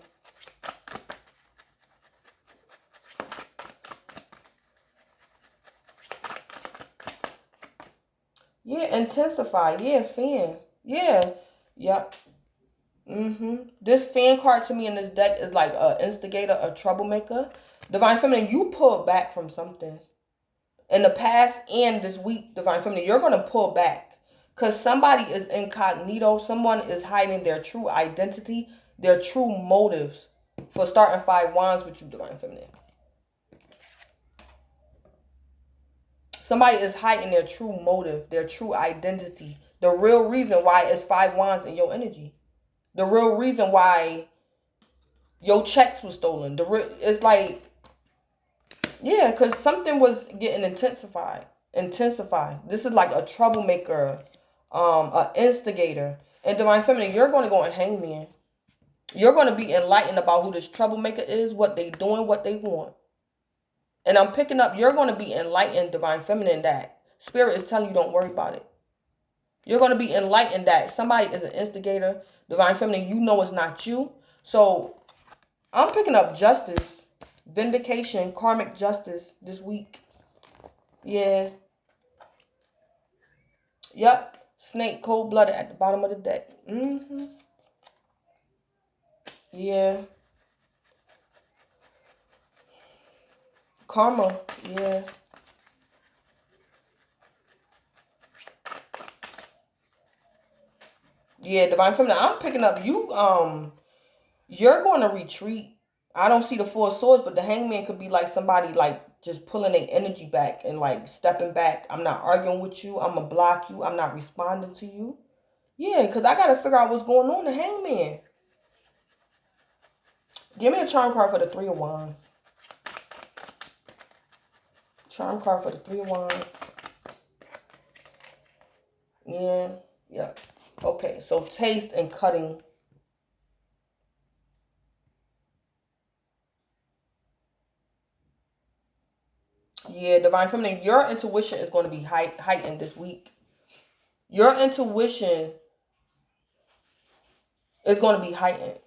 Yeah, intensify. Yeah, fan. Yeah. Yep. This fan card to me in this deck is like a instigator, a troublemaker. Divine Feminine, you pulled back from something. In the past and this week, Divine Feminine, you're going to pull back. Because somebody is incognito. Someone is hiding their true identity, their true motives for starting Five Wands with you, Divine Feminine. Somebody is hiding their true motive, their true identity. The real reason why it's Five Wands in your energy. The real reason why your checks were stolen. It's like, yeah, because something was getting intensified. This is like a troublemaker, an instigator. And Divine Feminine, you're going to go and hang me. You're going to be enlightened about who this troublemaker is, what they doing, what they want. And I'm picking up, you're going to be enlightened, Divine Feminine, that Spirit is telling you don't worry about it. You're going to be enlightened that somebody is an instigator, Divine Feminine, you know it's not you. So I'm picking up justice, vindication, karmic justice this week. Yeah. Yep. Snake, cold-blooded at the bottom of the deck. Yeah. Karma. Yeah. Yeah, Divine Feminine, I'm picking up you, you're going to retreat. I don't see the Four of Swords, but the Hangman could be like somebody like just pulling their energy back and like stepping back. I'm not arguing with you. I'm going to block you. I'm not responding to you. Yeah, because I got to figure out what's going on, the Hangman. Give me a charm card for the Three of Wands. Charm card for the Three of Wands. Yeah. Yeah. Okay. So taste and cutting. Yeah, Divine Feminine, your intuition is going to be heightened this week. Your intuition is going to be heightened.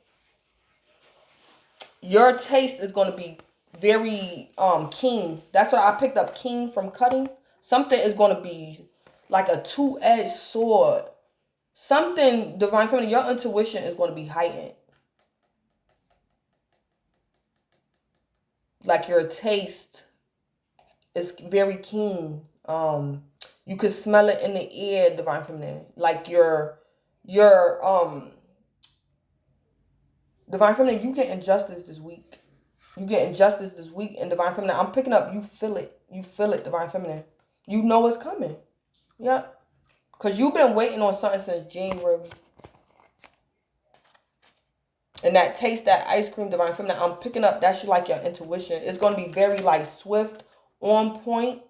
Your taste is going to be very keen. That's what I picked up, keen from cutting. Something is going to be like a two-edged sword. Something, Divine Feminine, your intuition is going to be heightened. Like your taste is very keen. You can smell it in the air, Divine Feminine. Like your Divine Feminine, you get injustice this week. You get injustice this week, and Divine Feminine, I'm picking up, you feel it. You feel it, Divine Feminine. You know it's coming. Yep. Because you've been waiting on something since January. And that taste, that ice cream, Divine Feminine, I'm picking up, that's like your intuition. It's going to be very like swift, on point.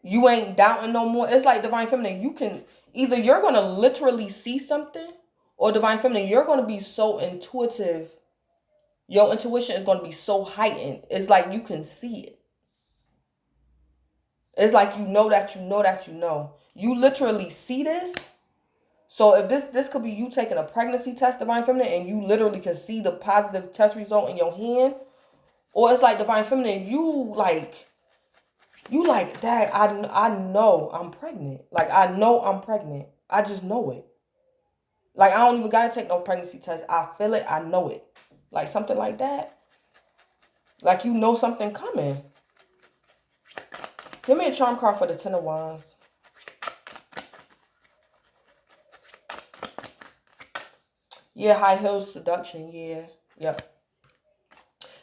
You ain't doubting no more. It's like Divine Feminine, you can, either you're going to literally see something, or Divine Feminine, you're going to be so intuitive. Your intuition is going to be so heightened. It's like you can see it. It's like you know that you know that you know. You literally see this. So if this could be you taking a pregnancy test, Divine Feminine, and you literally can see the positive test result in your hand. Or it's like Divine Feminine, you like that. I know I'm pregnant. Like I know I'm pregnant. I just know it. Like I don't even gotta take no pregnancy test. I feel it. I know it. Like something like that. Like you know something coming. Give me a charm card for the Ten of Wands. Yeah, high heels seduction. Yeah. Yep.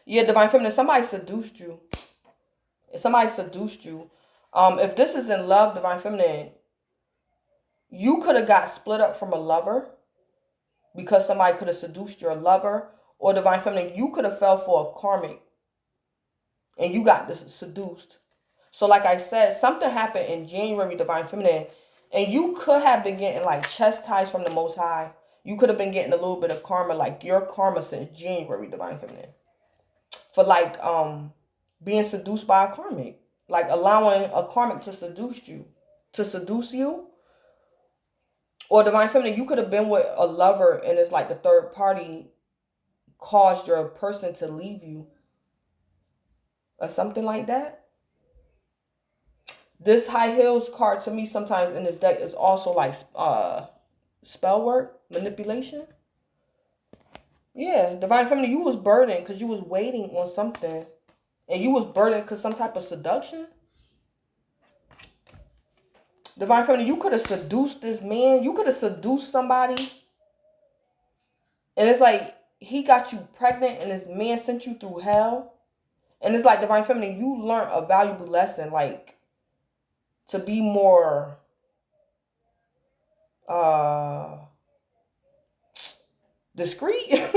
Yeah, Divine Feminine, somebody seduced you. Somebody seduced you. If this is in love, Divine Feminine, you could have got split up from a lover because somebody could have seduced your lover. Or Divine Feminine, you could have fell for a karmic and you got seduced. So like I said, something happened in January, Divine Feminine, and you could have been getting like chastised from the Most High. You could have been getting a little bit of karma, like your karma since January, Divine Feminine, for like being seduced by a karmic, like allowing a karmic to seduce you. Or Divine Feminine, you could have been with a lover and it's like the third party caused your person to leave you or something like that. This high heels card to me sometimes in this deck is also like spell work, manipulation. Yeah, Divine Feminine, you was burdened because you was waiting on something. And you was burdened because some type of seduction. Divine Feminine, you could have seduced this man. You could have seduced somebody. And it's like he got you pregnant and this man sent you through hell. And it's like Divine Feminine, you learned a valuable lesson. Like to be more discreet.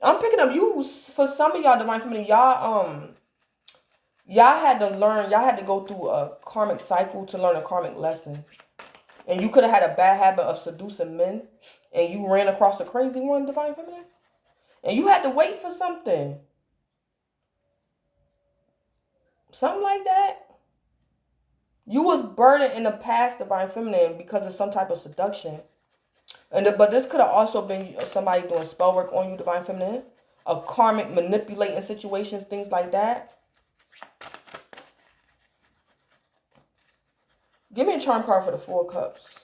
I'm picking up you for some of y'all, Divine Feminine. Y'all had to learn. Y'all had to go through a karmic cycle to learn a karmic lesson. And you could have had a bad habit of seducing men, and you ran across a crazy one, Divine Feminine. And you had to wait for something. Something like that. You was burdened in the past, Divine Feminine, because of some type of seduction. But this could have also been somebody doing spell work on you, Divine Feminine. A karmic manipulating situations, things like that. Give me a charm card for the Four Cups.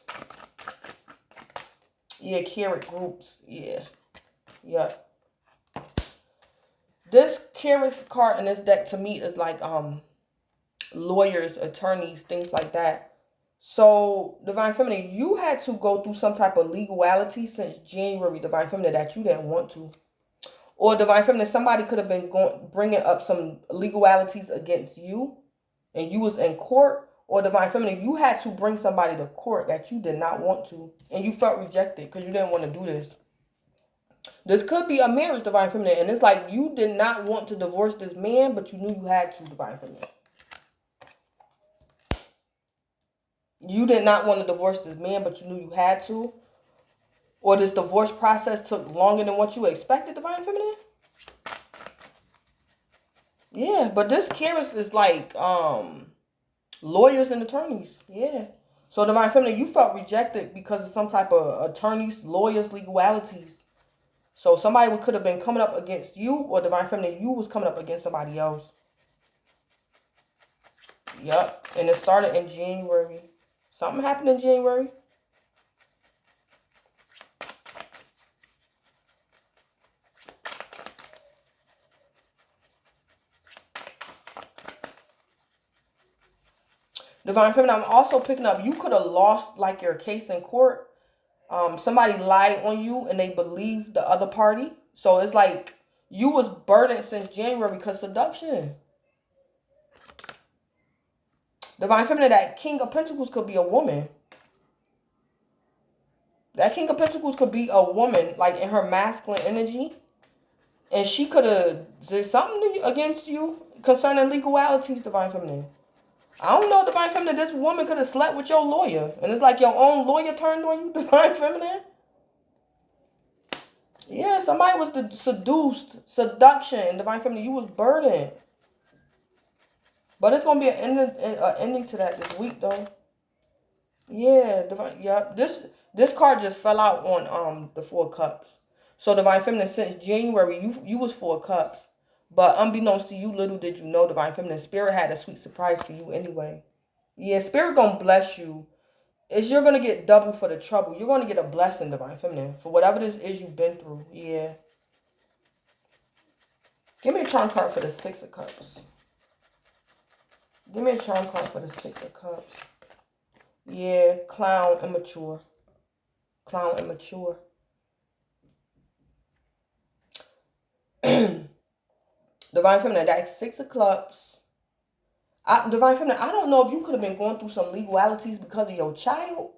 Yeah, carrot groups. Yeah. Yeah. This carrot card in this deck to me is like lawyers, attorneys, things like that. So, Divine Feminine, you had to go through some type of legality since January, Divine Feminine, that you didn't want to. Or Divine Feminine, somebody could have been bringing up some legalities against you, and you was in court. Or Divine Feminine, you had to bring somebody to court that you did not want to, and you felt rejected because you didn't want to do this. This could be a marriage, Divine Feminine, and it's like you did not want to divorce this man, but you knew you had to, Divine Feminine. You did not want to divorce this man, but you knew you had to. Or this divorce process took longer than what you expected, Divine Feminine. Yeah, but this Caris is like lawyers and attorneys. Yeah. So Divine Feminine, you felt rejected because of some type of attorneys, lawyers, legalities. So somebody could have been coming up against you, or Divine Feminine, you was coming up against somebody else. Yep. And it started in January. Something happened in January. Divine Feminine, I'm also picking up, you could have lost like your case in court. Somebody lied on you and they believed the other party. So it's like you was burdened since January because seduction. Divine Feminine, that King of Pentacles could be a woman. That King of Pentacles could be a woman, like in her masculine energy. And she could have did something against you concerning legalities, Divine Feminine. I don't know, Divine Feminine, this woman could have slept with your lawyer. And it's like your own lawyer turned on you, Divine Feminine. Yeah, somebody was seduced, seduction, Divine Feminine. You was burdened. But it's going to be an ending to that this week, though. Yeah, Divine, yeah. This card just fell out on the Four of Cups. So, Divine Feminine, since January, you was Four of Cups. But unbeknownst to you, little did you know, Divine Feminine, Spirit had a sweet surprise for you anyway. Yeah, Spirit gonna bless you. You're gonna get double for the trouble. You're gonna get a blessing, Divine Feminine, for whatever this is you've been through. Yeah. Give me a charm card for the Six of Cups. Give me a charm card for the Six of Cups. Yeah, clown, immature. Clown, immature. Divine Feminine, that's Six of Cups. Divine Feminine, I don't know if you could have been going through some legalities because of your child.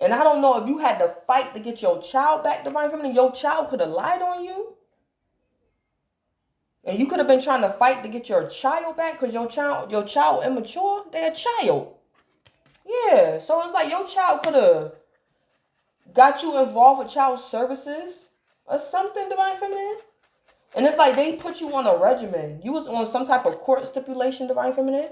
And I don't know if you had to fight to get your child back, Divine Feminine. Your child could have lied on you. And you could have been trying to fight to get your child back because your child immature. They're a child. Yeah, so it's like your child could have got you involved with child services or something, Divine Feminine. And it's like they put you on a regimen. You was on some type of court stipulation, Divine Feminine.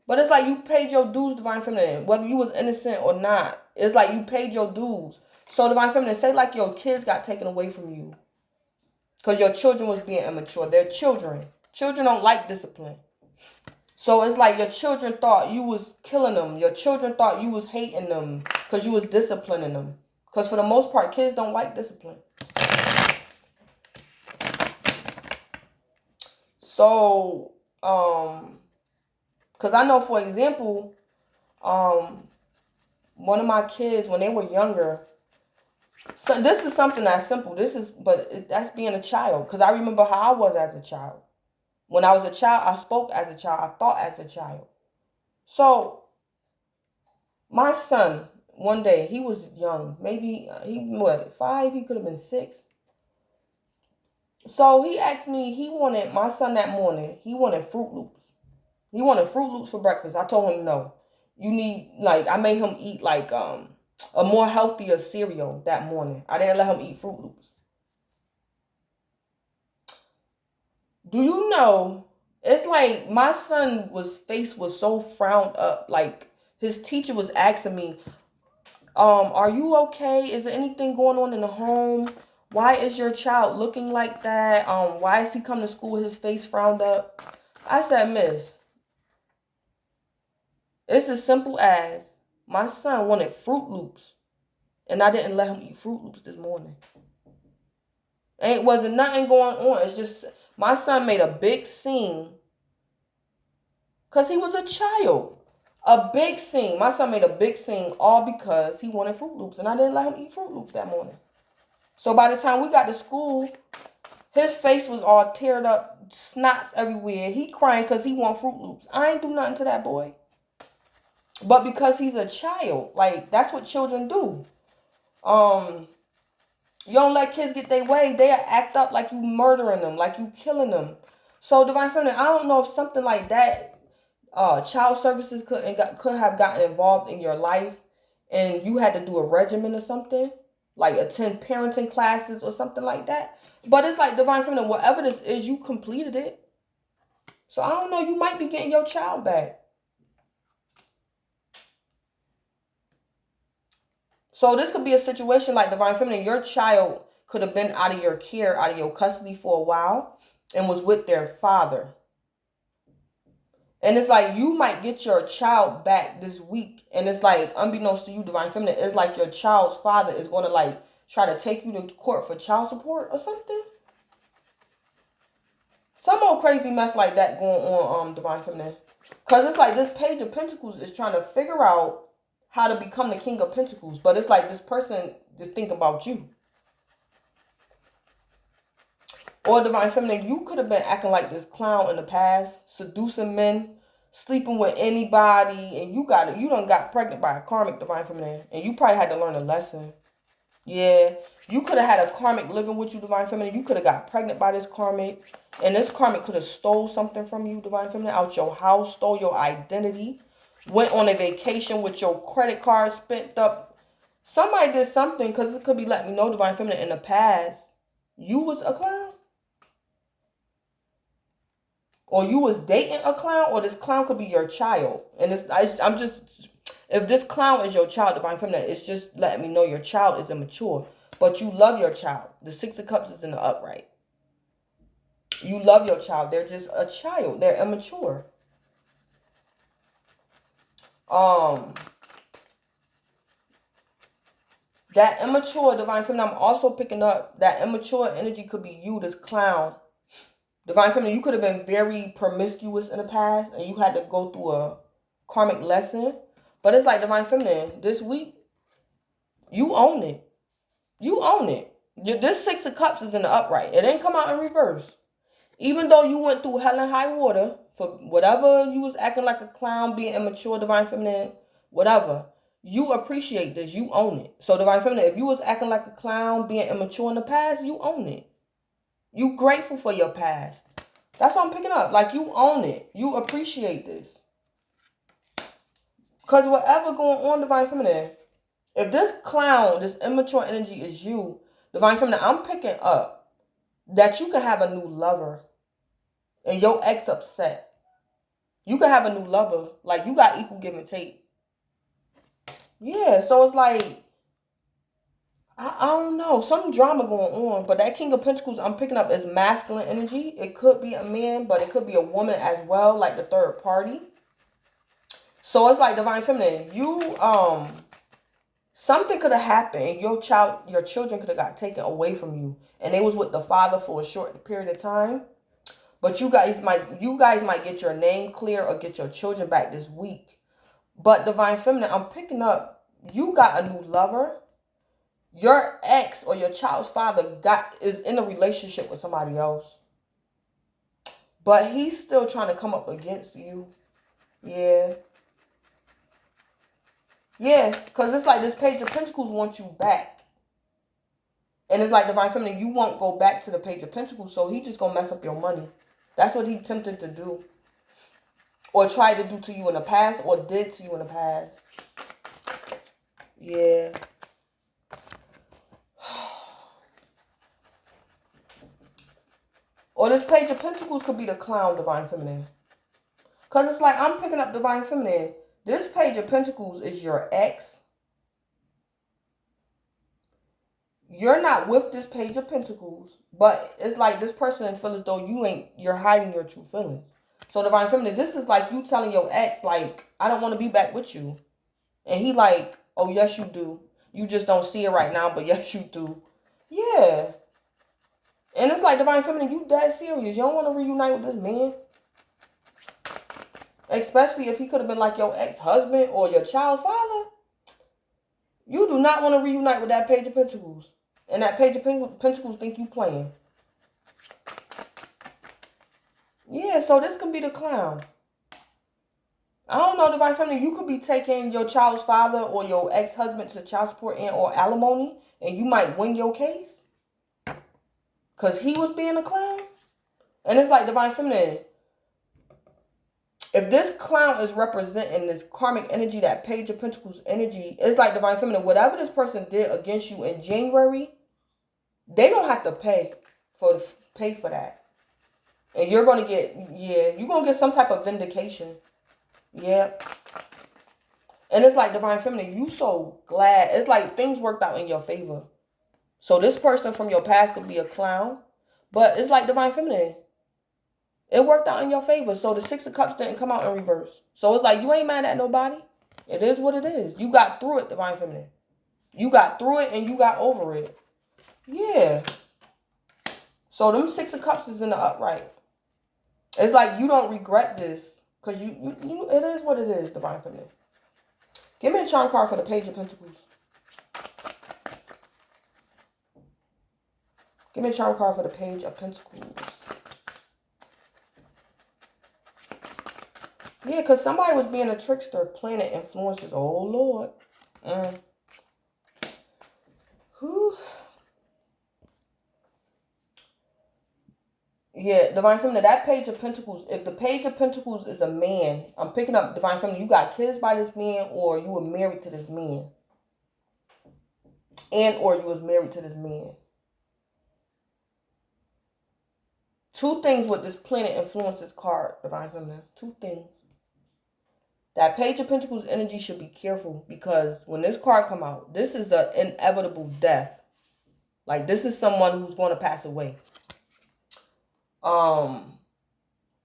But it's like you paid your dues, Divine Feminine, whether you was innocent or not. It's like you paid your dues. So, Divine Feminine, say like your kids got taken away from you because your children was being immature. They're children. Children don't like discipline. So it's like your children thought you was killing them. Your children thought you was hating them because you was disciplining them. Because for the most part, kids don't like discipline. So, because I know, for example, one of my kids, when they were younger, so this is something that's simple. That's being a child. Because I remember how I was as a child. When I was a child, I spoke as a child. I thought as a child. So, my son, one day, he was young. Maybe, 5? He could have been 6. So, he asked me, my son that morning, he wanted Fruit Loops. He wanted Fruit Loops for breakfast. I told him no. You need, I made him eat, a more healthier cereal that morning. I didn't let him eat Fruit Loops. Do you know, it's like my son's face was so frowned up. Like, his teacher was asking me, are you okay? Is there anything going on in the home? Why is your child looking like that? Why is he coming to school with his face frowned up? I said, Miss, it's as simple as my son wanted Fruit Loops, and I didn't let him eat Fruit Loops this morning. Wasn't nothing going on. It's just my son made a big scene because he was a child. A big scene. My son made a big scene all because he wanted Fruit Loops, and I didn't let him eat Fruit Loops that morning. So by the time we got to school, his face was all teared up, snots everywhere. He crying because he want Fruit Loops. I ain't do nothing to that boy. But because he's a child, that's what children do. You don't let kids get their way. They act up like you murdering them, like you killing them. So, Divine Feminine, I don't know if something like that, child services could have gotten involved in your life, and you had to do a regimen or something, like attend parenting classes or something like that. But it's like, Divine Feminine, whatever this is, you completed it. So I don't know, you might be getting your child back. So this could be a situation like, Divine Feminine, your child could have been out of your care, out of your custody for a while, and was with their father. And it's like, you might get your child back this week. And it's like, unbeknownst to you, Divine Feminine, it's like your child's father is going to like try to take you to court for child support or something. Some old crazy mess like that going on, Divine Feminine. Because it's like this Page of Pentacles is trying to figure out how to become the King of Pentacles. But it's like this person is thinking about you. Or, Divine Feminine, you could have been acting like this clown in the past, seducing men, sleeping with anybody, and you done got pregnant by a karmic, Divine Feminine, and you probably had to learn a lesson. Yeah, you could have had a karmic living with you, Divine Feminine. You could have got pregnant by this karmic, and this karmic could have stole something from you, Divine Feminine, out your house, stole your identity, went on a vacation with your credit card spent up. Somebody did something, because it could be letting me know, Divine Feminine, in the past, you was a clown. Or you was dating a clown, or this clown could be your child. And if this clown is your child, Divine Feminine, it's just letting me know your child is immature. But you love your child. The Six of Cups is in the upright. You love your child. They're just a child. They're immature. That immature, Divine Feminine, I'm also picking up that immature energy could be you, this clown. Divine Feminine, you could have been very promiscuous in the past, and you had to go through a karmic lesson. But it's like, Divine Feminine, this week, you own it. You own it. This Six of Cups is in the upright. It ain't come out in reverse. Even though you went through hell and high water for whatever you was acting like a clown, being immature, Divine Feminine, whatever, you appreciate this. You own it. So, Divine Feminine, if you was acting like a clown, being immature in the past, you own it. You grateful for your past. That's what I'm picking up. Like, you own it. You appreciate this. Because whatever going on, Divine Feminine, if this clown, this immature energy is you, Divine Feminine, I'm picking up that you can have a new lover. And your ex upset. You can have a new lover. Like, you got equal give and take. Yeah, so it's like, I don't know, some drama going on. But that King of Pentacles I'm picking up is masculine energy. It could be a man, but it could be a woman as well, like the third party. So it's like, Divine Feminine, you, something could have happened. Your children could have got taken away from you. And they was with the father for a short period of time. But you guys might get your name clear or get your children back this week. But Divine Feminine, I'm picking up, you got a new lover. Your ex or your child's father is in a relationship with somebody else. But he's still trying to come up against you. Yeah. Yeah, because it's like this Page of Pentacles wants you back. And it's like, Divine Feminine, you won't go back to the Page of Pentacles, so he just going to mess up your money. That's what he tempted to do. Or tried to do to you in the past, or did to you in the past. Yeah. Or this Page of Pentacles could be the clown, Divine Feminine. Because it's like, I'm picking up, Divine Feminine. This Page of Pentacles is your ex. You're not with this Page of Pentacles, but it's like this person feels as though you're hiding your true feelings. So, Divine Feminine, this is like you telling your ex, like, I don't want to be back with you. And he like, oh, yes, you do. You just don't see it right now, but yes, you do. Yeah. And it's like, Divine Feminine, you dead serious. You don't want to reunite with this man. Especially if he could have been like your ex-husband or your child's father. You do not want to reunite with that Page of Pentacles. And that Page of Pentacles think you playing. Yeah, so this can be the clown. I don't know, Divine Feminine. You could be taking your child's father or your ex-husband to child support and or alimony. And you might win your case. Because he was being a clown. And it's like Divine Feminine. If this clown is representing this karmic energy, that Page of Pentacles energy, it's like Divine Feminine. Whatever this person did against you in January, they don't have to pay for that. And you're going to get, you're going to get some type of vindication. Yep. And it's like Divine Feminine, you so glad. It's like things worked out in your favor. So this person from your past could be a clown. But it's like Divine Feminine. It worked out in your favor. So the Six of Cups didn't come out in reverse. So it's like you ain't mad at nobody. It is what it is. You got through it, Divine Feminine. You got through it and you got over it. Yeah. So them Six of Cups is in the upright. It's like you don't regret this. Because you it is what it is, Divine Feminine. Give me a charm card for the Page of Pentacles. Give me a charm card for the Page of Pentacles. Yeah, because somebody was being a trickster, planet influences. Oh, Lord. Whew. Yeah, Divine Feminine, that Page of Pentacles, if the Page of Pentacles is a man, I'm picking up Divine Feminine, you got kids by this man or you were married to this man. And or you was married to this man. Two things with this planet influences card, Divine Feminine. Two things. That Page of Pentacles energy should be careful because when this card come out, this is an inevitable death. Like this is someone who's going to pass away.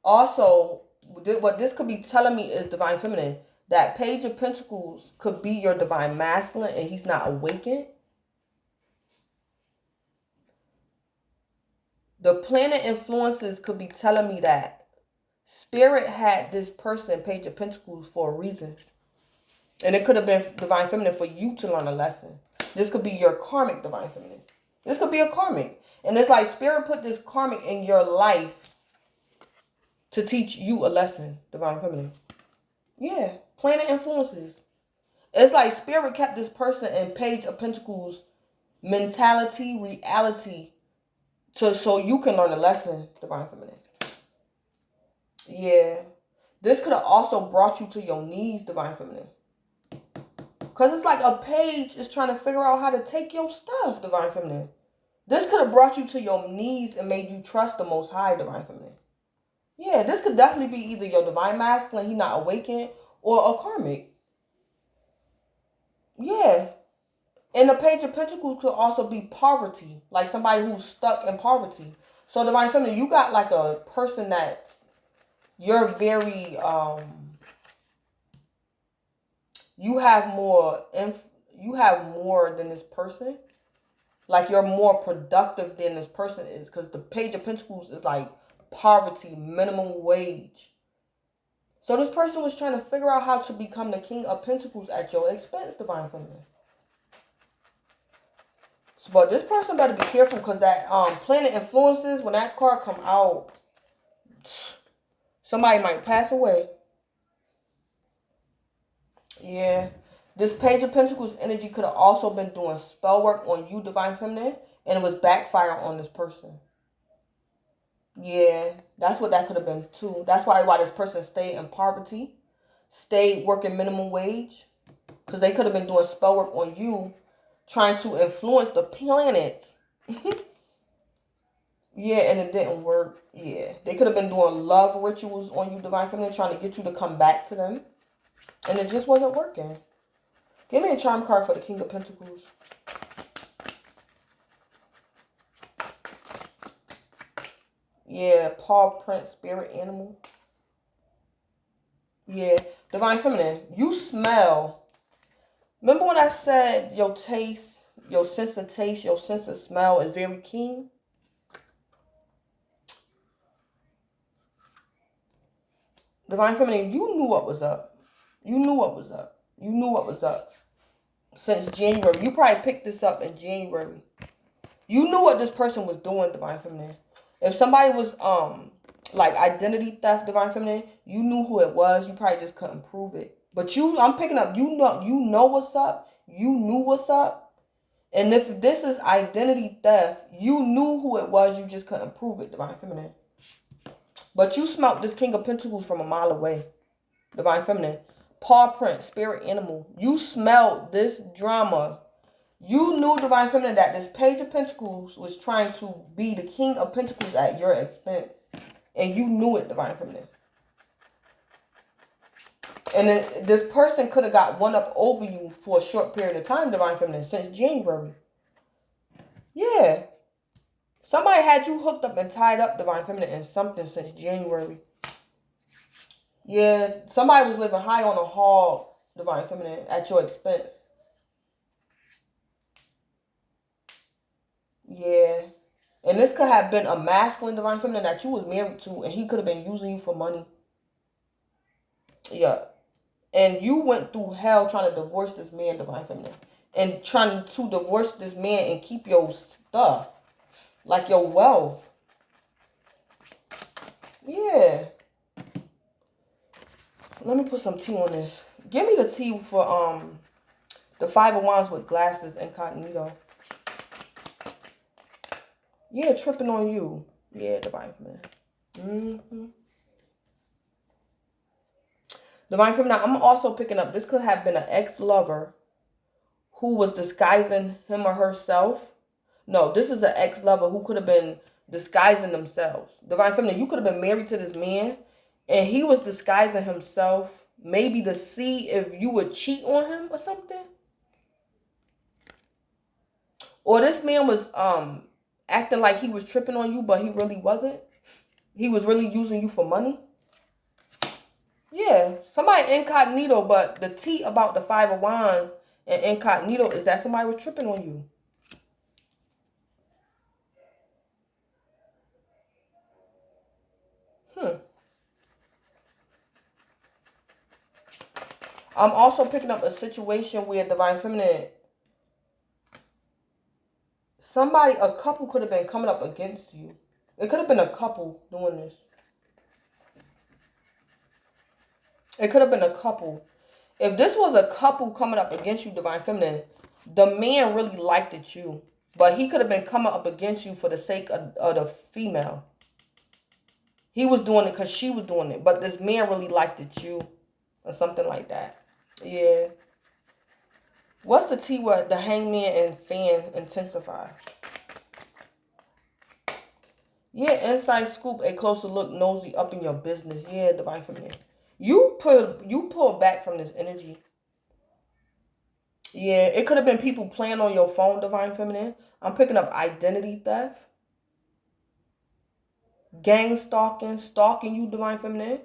Also, what this could be telling me is Divine Feminine. That Page of Pentacles could be your Divine Masculine and he's not awakened. The planet influences could be telling me that Spirit had this person, Page of Pentacles, for a reason. And it could have been Divine Feminine for you to learn a lesson. This could be your karmic Divine Feminine. This could be a karmic. And it's like Spirit put this karmic in your life to teach you a lesson, Divine Feminine. Yeah, planet influences. It's like Spirit kept this person in Page of Pentacles mentality, reality, so you can learn a lesson, Divine Feminine. Yeah. This could have also brought you to your knees, Divine Feminine. Because it's like a page is trying to figure out how to take your stuff, Divine Feminine. This could have brought you to your knees and made you trust the Most High, Divine Feminine. Yeah, this could definitely be either your Divine Masculine, he not awakened, or a karmic. Yeah. And the Page of Pentacles could also be poverty. Like somebody who's stuck in poverty. So Divine Feminine, you got like a person that you're very, you have more than this person. Like you're more productive than this person is. Because the Page of Pentacles is like poverty, minimum wage. So this person was trying to figure out how to become the King of Pentacles at your expense, Divine Feminine. But this person better be careful because that planet influences, when that card come out, somebody might pass away. Yeah. This Page of Pentacles energy could have also been doing spell work on you, Divine Feminine, and it was backfiring on this person. Yeah, that's what that could have been too. That's why this person stayed in poverty, stayed working minimum wage, because they could have been doing spell work on you, trying to influence the planets. Yeah, and it didn't work. Yeah, they could have been doing love rituals on you, Divine Feminine, trying to get you to come back to them, and it just wasn't working. Give me a charm card for the King of Pentacles. Yeah, paw print, spirit animal. Yeah, Divine Feminine, you smell. Remember when I said your taste, your sense of taste, your sense of smell is very keen? Divine Feminine, you knew what was up. You knew what was up. You knew what was up since January. You probably picked this up in January. You knew what this person was doing, Divine Feminine. If somebody was like identity theft, Divine Feminine, you knew who it was. You probably just couldn't prove it. But I'm picking up, you know what's up. You knew what's up. And if this is identity theft, you knew who it was. You just couldn't prove it, Divine Feminine. But you smelt this King of Pentacles from a mile away. Divine Feminine. Paw print, spirit animal. You smelled this drama. You knew, Divine Feminine, that this Page of Pentacles was trying to be the King of Pentacles at your expense. And you knew it, Divine Feminine. And then this person could have got one up over you for a short period of time, Divine Feminine, since January. Yeah. Somebody had you hooked up and tied up, Divine Feminine, in something since January. Yeah. Somebody was living high on a hog, Divine Feminine, at your expense. Yeah. And this could have been a masculine, Divine Feminine, that you was married to, and he could have been using you for money. Yeah. And you went through hell trying to divorce this man, Divine Feminine. And trying to divorce this man and keep your stuff. Like your wealth. Yeah. Let me put some tea on this. Give me the tea for the Five of Wands with glasses, incognito. Yeah, tripping on you. Yeah, Divine Feminine. Divine Feminine, I'm also picking up, this could have been an ex-lover who was disguising him or herself. No, this is an ex-lover who could have been disguising themselves. Divine Feminine, you could have been married to this man, and he was disguising himself, maybe to see if you would cheat on him or something. Or this man was acting like he was tripping on you, but he really wasn't. He was really using you for money. Yeah, somebody incognito, but the tea about the Five of Wands and incognito is that somebody was tripping on you. I'm also picking up a situation where, Divine Feminine, a couple could have been coming up against you. It could have been a couple doing this. It could have been a couple. If this was a couple coming up against you, Divine Feminine, the man really liked it you. But he could have been coming up against you for the sake of the female. He was doing it because she was doing it. But this man really liked it you. Or something like that. Yeah. What's the T word? The Hangman and Fan intensify. Yeah, inside scoop, a closer look, nosy up in your business. Yeah, Divine Feminine. You pull back from this energy. Yeah, it could have been people playing on your phone, Divine Feminine. I'm picking up identity theft. Gang stalking, stalking you, Divine Feminine.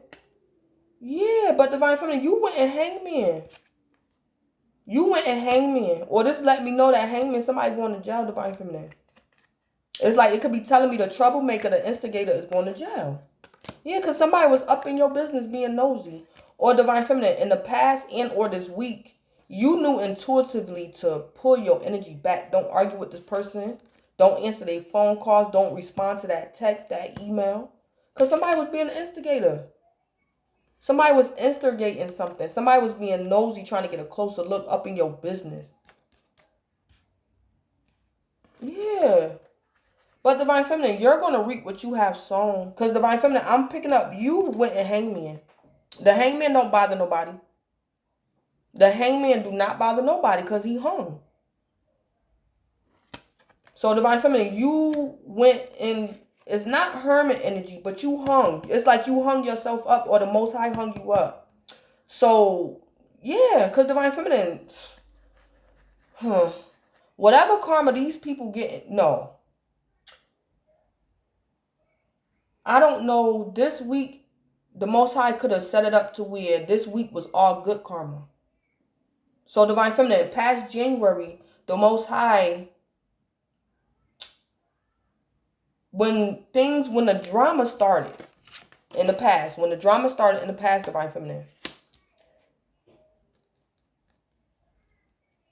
Yeah, but Divine Feminine, you went and Hangman. You went and Hangman. Or this let me know that Hangman, somebody going to jail, Divine Feminine. It's like it could be telling me the troublemaker, the instigator is going to jail. Yeah, because somebody was up in your business being nosy. Or Divine Feminine, in the past and or this week, you knew intuitively to pull your energy back. Don't argue with this person. Don't answer their phone calls. Don't respond to that text, that email. Because somebody was being an instigator. Somebody was instigating something. Somebody was being nosy, trying to get a closer look up in your business. Yeah. But Divine Feminine, you're going to reap what you have sown. Because Divine Feminine, I'm picking up, you went and Hangman. The Hangman don't bother nobody. The Hangman do not bother nobody because he hung. So Divine Feminine, you went in, it's not hermit energy, but you hung. It's like you hung yourself up or the Most High hung you up. So, yeah, because Divine Feminine, whatever karma these people get, no. I don't know, this week, the Most High could have set it up to where this week was all good karma. So Divine Feminine, past January, the Most High, when the drama started in the past, Divine Feminine,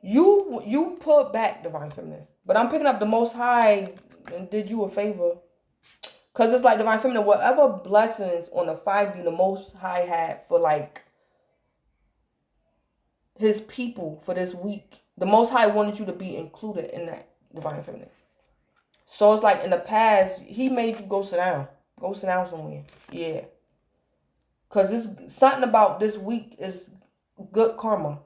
you pulled back, Divine Feminine. But I'm picking up the Most High and did you a favor. Because it's like, Divine Feminine, whatever blessings on the 5D the Most High had for like his people for this week, the Most High wanted you to be included in that, Divine Feminine. So it's like in the past, he made you go sit down. Go sit down somewhere. Yeah. Because it's something about this week is good karma.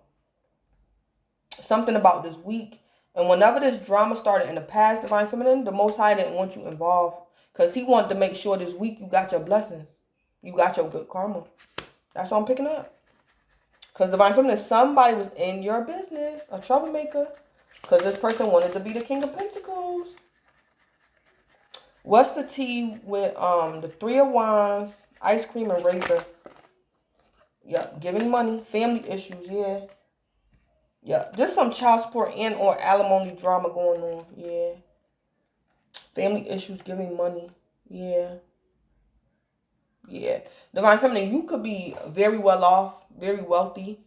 Something about this week. And whenever this drama started in the past, Divine Feminine, the Most High didn't want you involved. Because he wanted to make sure this week you got your blessings. You got your good karma. That's what I'm picking up. Because Divine Feminine, somebody was in your business. A troublemaker. Because this person wanted to be the King of Pentacles. What's the tea with the Three of Wands, ice cream, and razor? Yep, giving money, family issues, yeah. Yep, there's some child support and or alimony drama going on, yeah. Family issues, giving money, yeah. Yeah. Divine Feminine, you could be very well off, very wealthy.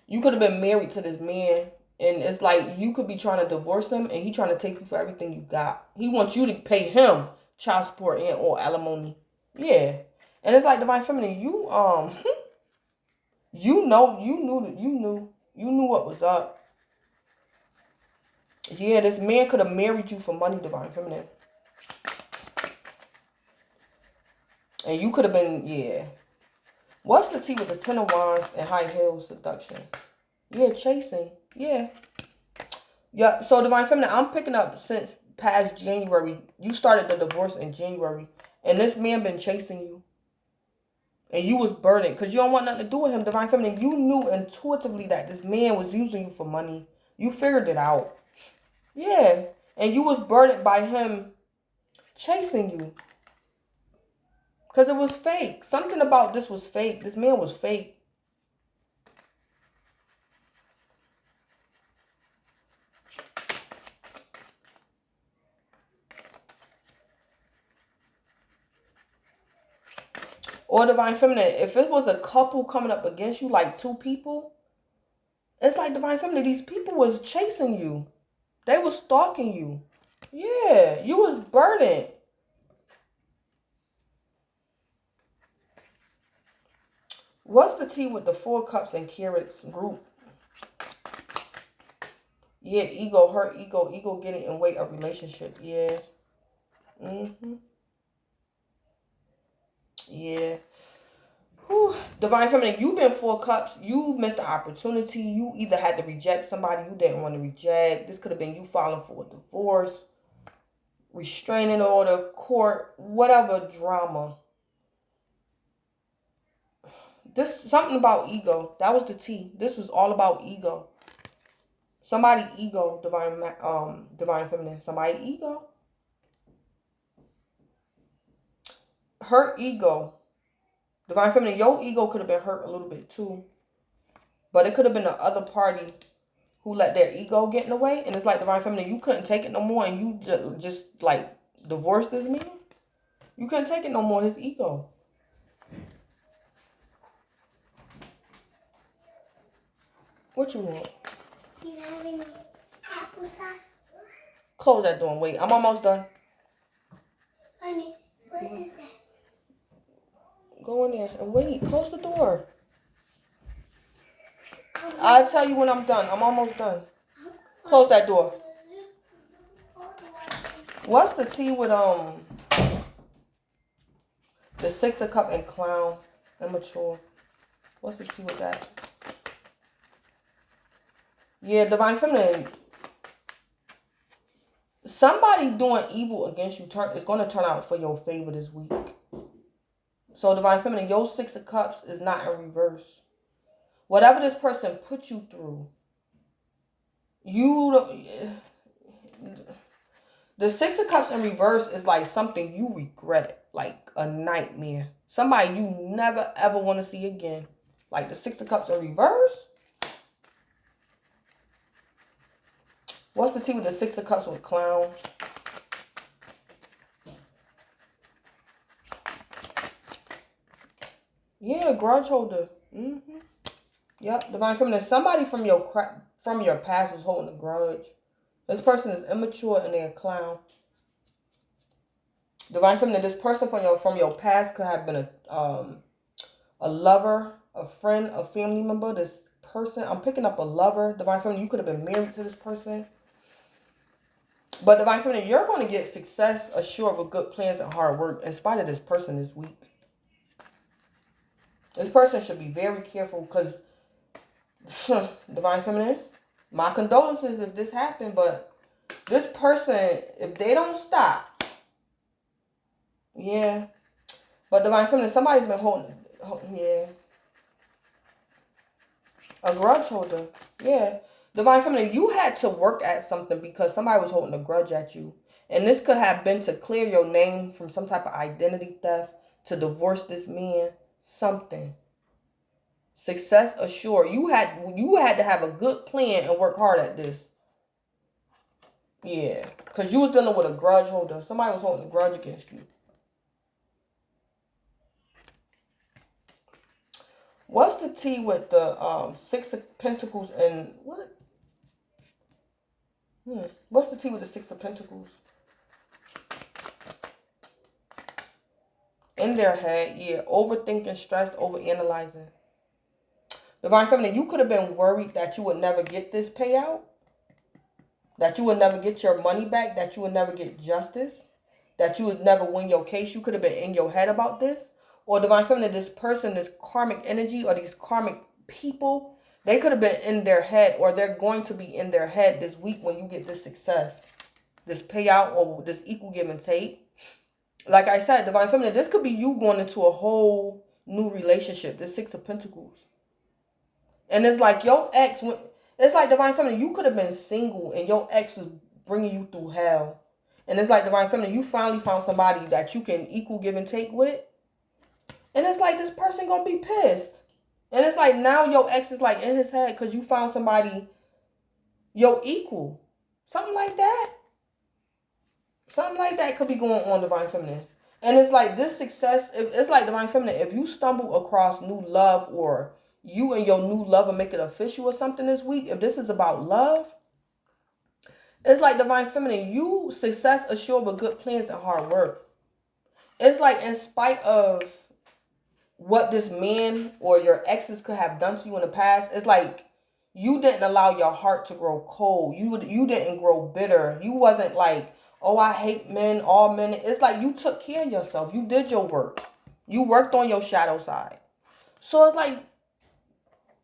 You could have been married to this man, and it's like you could be trying to divorce him, and he trying to take you for everything you got. He wants you to pay him child support and or alimony. Yeah. And it's like Divine Feminine, you you knew what was up. Yeah, this man could have married you for money, Divine Feminine. And you could have been, yeah. What's the tea with the Ten of Wands and high heels seduction? Yeah, chasing. Yeah. Yeah, so Divine Feminine, I'm picking up since past January. You started the divorce in January. And this man been chasing you. And you was burdened because you don't want nothing to do with him, Divine Feminine. You knew intuitively that this man was using you for money. You figured it out. Yeah. And you was burdened by him chasing you. Because it was fake. Something about this was fake. This man was fake. Or Divine Feminine, if it was a couple coming up against you, like two people, it's like Divine Feminine, these people was chasing you. They was stalking you. Yeah, you was burdened. What's the tea with the Four Cups and Carrots group? Yeah, ego, hurt ego, ego getting in way of relationship. Yeah. Yeah. Whew. Divine Feminine, you've been Four Cups. You missed the opportunity. You either had to reject somebody you didn't want to reject. This could have been you filing for a divorce, restraining order, court, whatever drama. This something about ego. That was the tea. This was all about ego. Somebody ego, Divine Feminine. Somebody ego. Hurt ego. Divine Feminine, your ego could have been hurt a little bit too. But it could have been the other party who let their ego get in the way. And it's like, Divine Feminine, you couldn't take it no more. And you just like, divorced this man. You couldn't take it no more, his ego. What you want? Do you have any applesauce? Close that door and wait. I'm almost done. Honey, what is that? Go in there and wait. Close the door. I'll tell you when I'm done. I'm almost done. Close that door. What's the tea with the Six of Cups and Clown? Immature. What's the tea with that? Yeah, Divine Feminine. Somebody doing evil against you is going to turn out for your favor this week. So Divine Feminine, your Six of Cups is not in reverse. Whatever this person put you through, the Six of Cups in reverse is like something you regret, like a nightmare. Somebody you never ever want to see again. Like the Six of Cups in reverse. What's the tea with the Six of Cups with Clown? Yeah, grudge holder. Yep, Divine Feminine. Somebody from your past was holding a grudge. This person is immature and they're a clown. Divine Feminine. This person from your past could have been a lover, a friend, a family member. This person, I'm picking up a lover. Divine Feminine. You could have been married to this person. But Divine Feminine, you're going to get success assured with good plans and hard work in spite of this person this week. This person should be very careful because, Divine Feminine, my condolences if this happened, but this person, if they don't stop, yeah. But Divine Feminine, somebody's been holding, yeah. A grudge holder, yeah. Divine Feminine, you had to work at something because somebody was holding a grudge at you. And this could have been to clear your name from some type of identity theft, to divorce this man, something. Success assured. You had to have a good plan and work hard at this. Yeah, because you was dealing with a grudge holder. Somebody was holding a grudge against you. What's the tea with the Six of Pentacles and what? What's the tea with the Six of Pentacles? In their head, yeah, overthinking, stressed, overanalyzing. Divine Feminine, you could have been worried that you would never get this payout, that you would never get your money back, that you would never get justice, that you would never win your case. You could have been in your head about this. Or Divine Feminine, this person, this karmic energy, or these karmic people, they could have been in their head, or they're going to be in their head this week when you get this success, this payout, or this equal give and take. Like I said, Divine Feminine, this could be you going into a whole new relationship, the Six of Pentacles. And it's like your ex, it's like Divine Feminine, you could have been single and your ex was bringing you through hell. And it's like Divine Feminine, you finally found somebody that you can equal give and take with. And it's like this person gonna be pissed. And it's like now your ex is like in his head because you found somebody your equal. Something like that. Something like that could be going on, Divine Feminine. And it's like this success, it's like Divine Feminine, if you stumble across new love, or you and your new lover make it official or something this week, if this is about love, it's like Divine Feminine, you success assured with good plans and hard work. It's like in spite of what this man or your exes could have done to you in the past, it's like you didn't allow your heart to grow cold. You didn't grow bitter. You wasn't like, oh, I hate men, all men. It's like you took care of yourself. You did your work. You worked on your shadow side. So it's like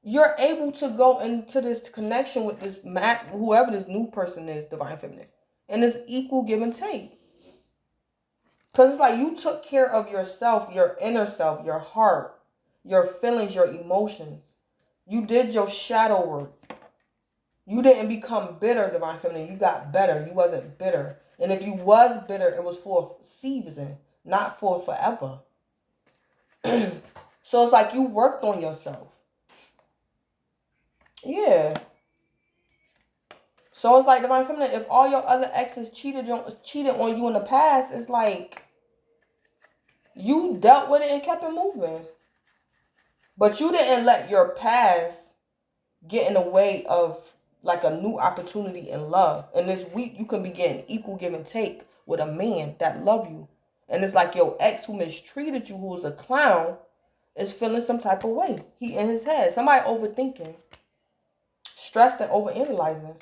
you're able to go into this connection with this whoever this new person is, Divine Feminine. And it's equal give and take. Because it's like you took care of yourself, your inner self, your heart, your feelings, your emotions. You did your shadow work. You didn't become bitter, Divine Feminine. You got better. You wasn't bitter. And if you was bitter, it was for a season, not for forever. So it's like you worked on yourself. Yeah. So it's like Divine Feminine, if all your other exes cheated on you in the past, it's like you dealt with it and kept it moving. But you didn't let your past get in the way of like a new opportunity in love. And this week you can be getting equal give and take with a man that love you. And it's like your ex who mistreated you, who was a clown, is feeling some type of way. He in his head. Somebody overthinking. Stressed and overanalyzing.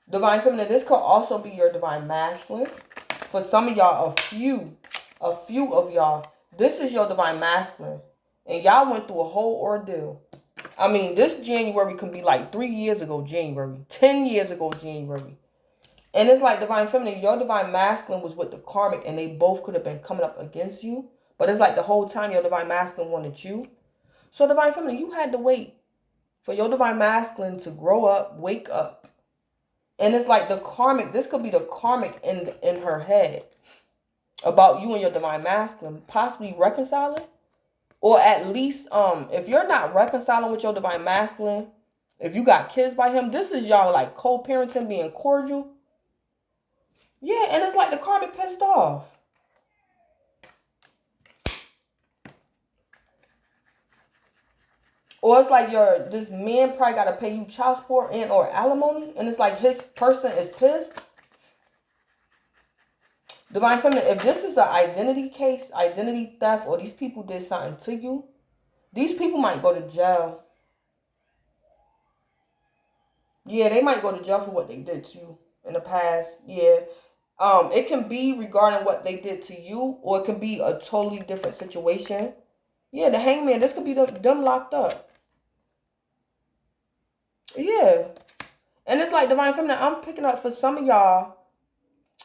Divine Feminine, this could also be your Divine Masculine. For some of y'all, a few of y'all, this is your Divine Masculine. And y'all went through a whole ordeal. I mean, this January can be like 3 years ago January. 10 years ago January. And it's like Divine Feminine, your Divine Masculine was with the karmic and they both could have been coming up against you. But it's like the whole time your Divine Masculine wanted you. So Divine Feminine, you had to wait for your Divine Masculine to grow up, wake up. And it's like the karmic, this could be the karmic in her head about you and your Divine Masculine possibly reconciling. Or at least, if you're not reconciling with your Divine Masculine, if you got kids by him, this is y'all like co-parenting, being cordial. Yeah, and it's like the karmic pissed off. Or it's like this man probably got to pay you child support and or alimony. And it's like his person is pissed. Divine Feminine, if this is an identity case, identity theft, or these people did something to you, these people might go to jail. Yeah, they might go to jail for what they did to you. in the past. Yeah. It can be regarding what they did to you, or it can be a totally different situation. Yeah, the hangman, this could be them locked up. Yeah. And it's like Divine Feminine, I'm picking up for some of y'all,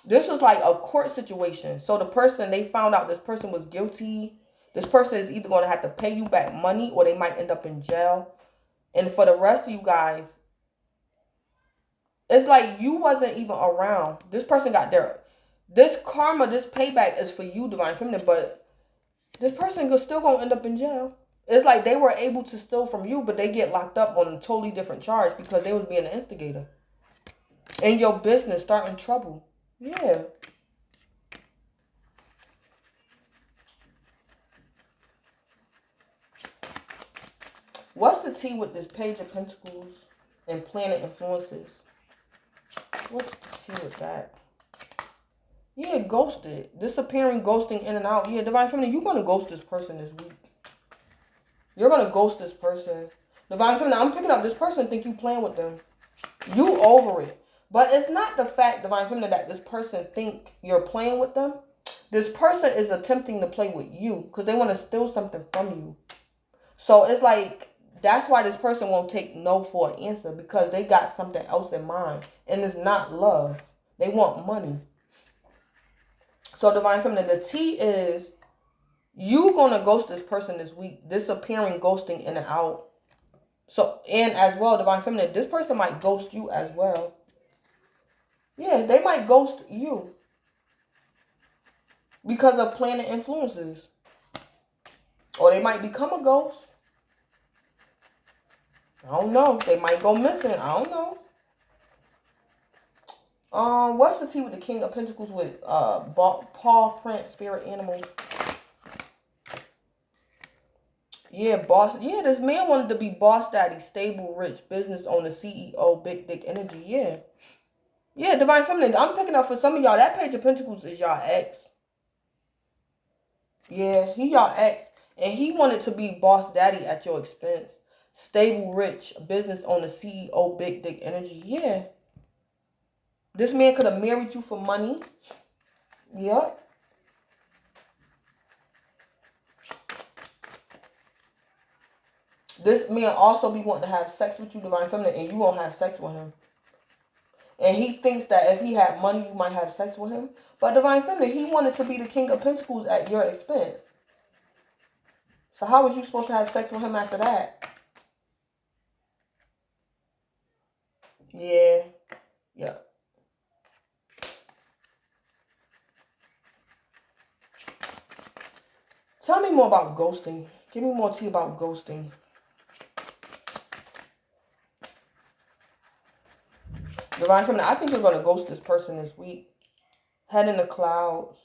this was like a court situation. So the person, they found out this person was guilty. This person is either going to have to pay you back money, or they might end up in jail. And for the rest of you guys, it's like you wasn't even around. This person got their, this karma, this payback is for you, Divine Feminine, but this person is still going to end up in jail. It's like they were able to steal from you, but they get locked up on a totally different charge because they was being an instigator. In your business, starting trouble. Yeah. What's the tea with this Page of Pentacles and planet influences? What's the tea with that? Yeah, ghosted. Disappearing, ghosting in and out. Yeah, Divine Feminine, you're going to ghost this person this week. You're going to ghost this person. Divine Feminine, I'm picking up this person, think you playing with them. You over it. But it's not the fact, Divine Feminine, that this person think you're playing with them. This person is attempting to play with you because they want to steal something from you. So it's like, that's why this person won't take no for an answer, because they got something else in mind. And it's not love. They want money. So Divine Feminine, the T is you going to ghost this person this week. Disappearing, ghosting in and out. So, and as well, Divine Feminine, this person might ghost you as well. Yeah, they might ghost you because of planet influences. Or they might become a ghost. I don't know. They might go missing. I don't know. What's the tea with the King of Pentacles with paw print spirit animal? Yeah, boss. Yeah, this man wanted to be boss daddy, stable, rich, business owner, CEO, big dick energy. Yeah. Yeah, Divine Feminine. I'm picking up for some of y'all. That Page of Pentacles is y'all ex. Yeah, he y'all ex. And he wanted to be boss daddy at your expense. Stable, rich, business owner, CEO, big dick energy. Yeah. This man could have married you for money. Yep. This man also be wanting to have sex with you, Divine Feminine, and you won't have sex with him. And he thinks that if he had money, you might have sex with him. But Divine Feminine, he wanted to be the King of Pentacles at your expense. So how was you supposed to have sex with him after that? Yeah. Yeah. Tell me more about ghosting. Give me more tea about ghosting. Divine Feminine, I think you're going to ghost this person this week. Head in the clouds.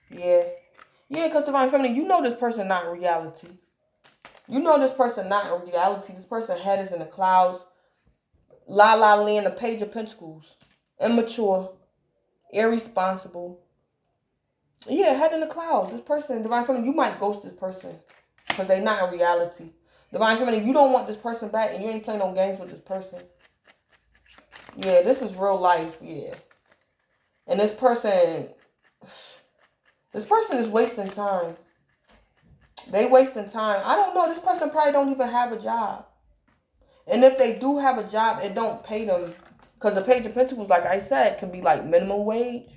Yeah. Yeah, because Divine Feminine, you know this person not in reality. You know this person not in reality. This person head is in the clouds. La La Land, the Page of Pentacles. Immature. Irresponsible. Yeah, head in the clouds. This person, Divine Feminine, you might ghost this person because they're not in reality. Divine Feminine, you don't want this person back and you ain't playing no games with this person. Yeah, this is real life. Yeah. And this person is wasting time. They wasting time. I don't know. This person probably don't even have a job. And if they do have a job, it don't pay them. Because the Page of Pentacles, like I said, can be like minimum wage,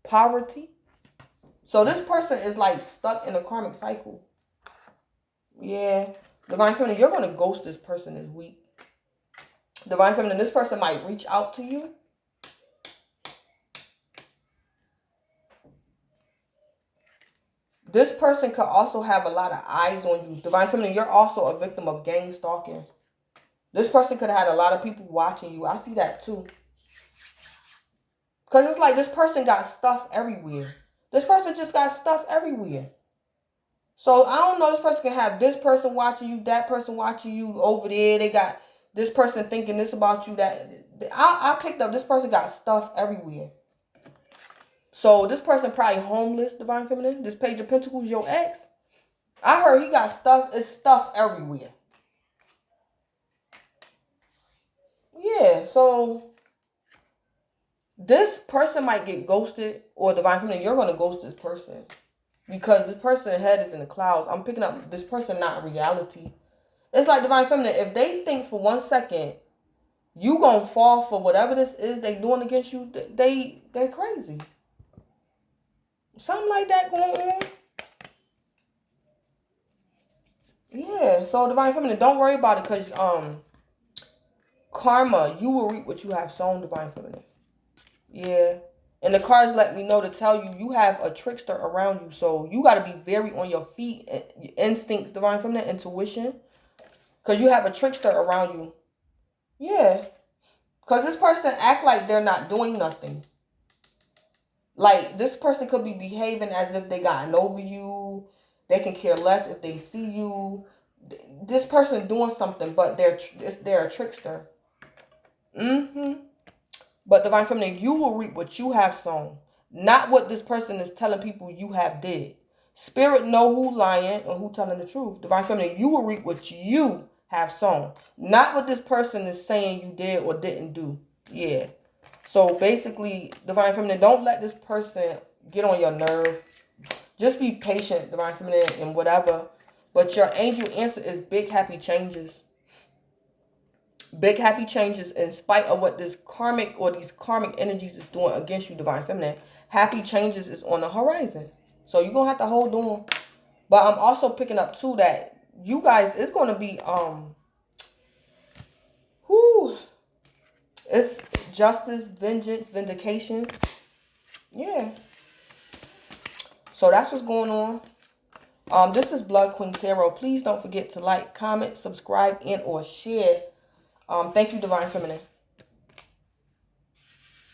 poverty. So this person is like stuck in a karmic cycle. Yeah. Divine Feminine, you're going to ghost this person this week. Divine Feminine, this person might reach out to you. This person could also have a lot of eyes on you. Divine Feminine, you're also a victim of gang stalking. This person could have had a lot of people watching you. I see that too. Because it's like this person got stuff everywhere. This person just got stuff everywhere. So I don't know, this person can have this person watching you, that person watching you over there. They got this person thinking this about you. That I picked up this person got stuff everywhere. So this person probably homeless, Divine Feminine. This Page of Pentacles, your ex. I heard he got stuff. It's stuff everywhere. Yeah, so this person might get ghosted, or Divine Feminine, you're going to ghost this person. Because this person's head is in the clouds. I'm picking up this person, not reality. It's like Divine Feminine, if they think for 1 second you gonna fall for whatever this is they doing against you, they're crazy. Something like that going on. Yeah, so Divine Feminine, don't worry about it, because karma, you will reap what you have sown, Divine Feminine. Yeah. And the cards let me know to tell you, you have a trickster around you. So you got to be very on your feet. Instincts, Divine Feminine, intuition. Because you have a trickster around you. Yeah. Because this person act like they're not doing nothing. Like, this person could be behaving as if they gotten over you. They can care less if they see you. This person doing something, but they're a trickster. But Divine Feminine, you will reap what you have sown. Not what this person is telling people you have did. Spirit know who lying and who telling the truth. Divine Feminine, you will reap what you have sown. Not what this person is saying you did or didn't do. Yeah. So basically, Divine Feminine, don't let this person get on your nerve. Just be patient, Divine Feminine, and whatever. But your angel answer is big happy changes. Big happy changes in spite of what this karmic or these karmic energies is doing against you, Divine Feminine. Happy changes is on the horizon. So you're going to have to hold on. But I'm also picking up too that you guys, it's going to be, it's justice, vengeance, vindication. Yeah. So that's what's going on. This is Blood Queen Tarot. Please don't forget to like, comment, subscribe, and or share. Thank you, Divine Feminine.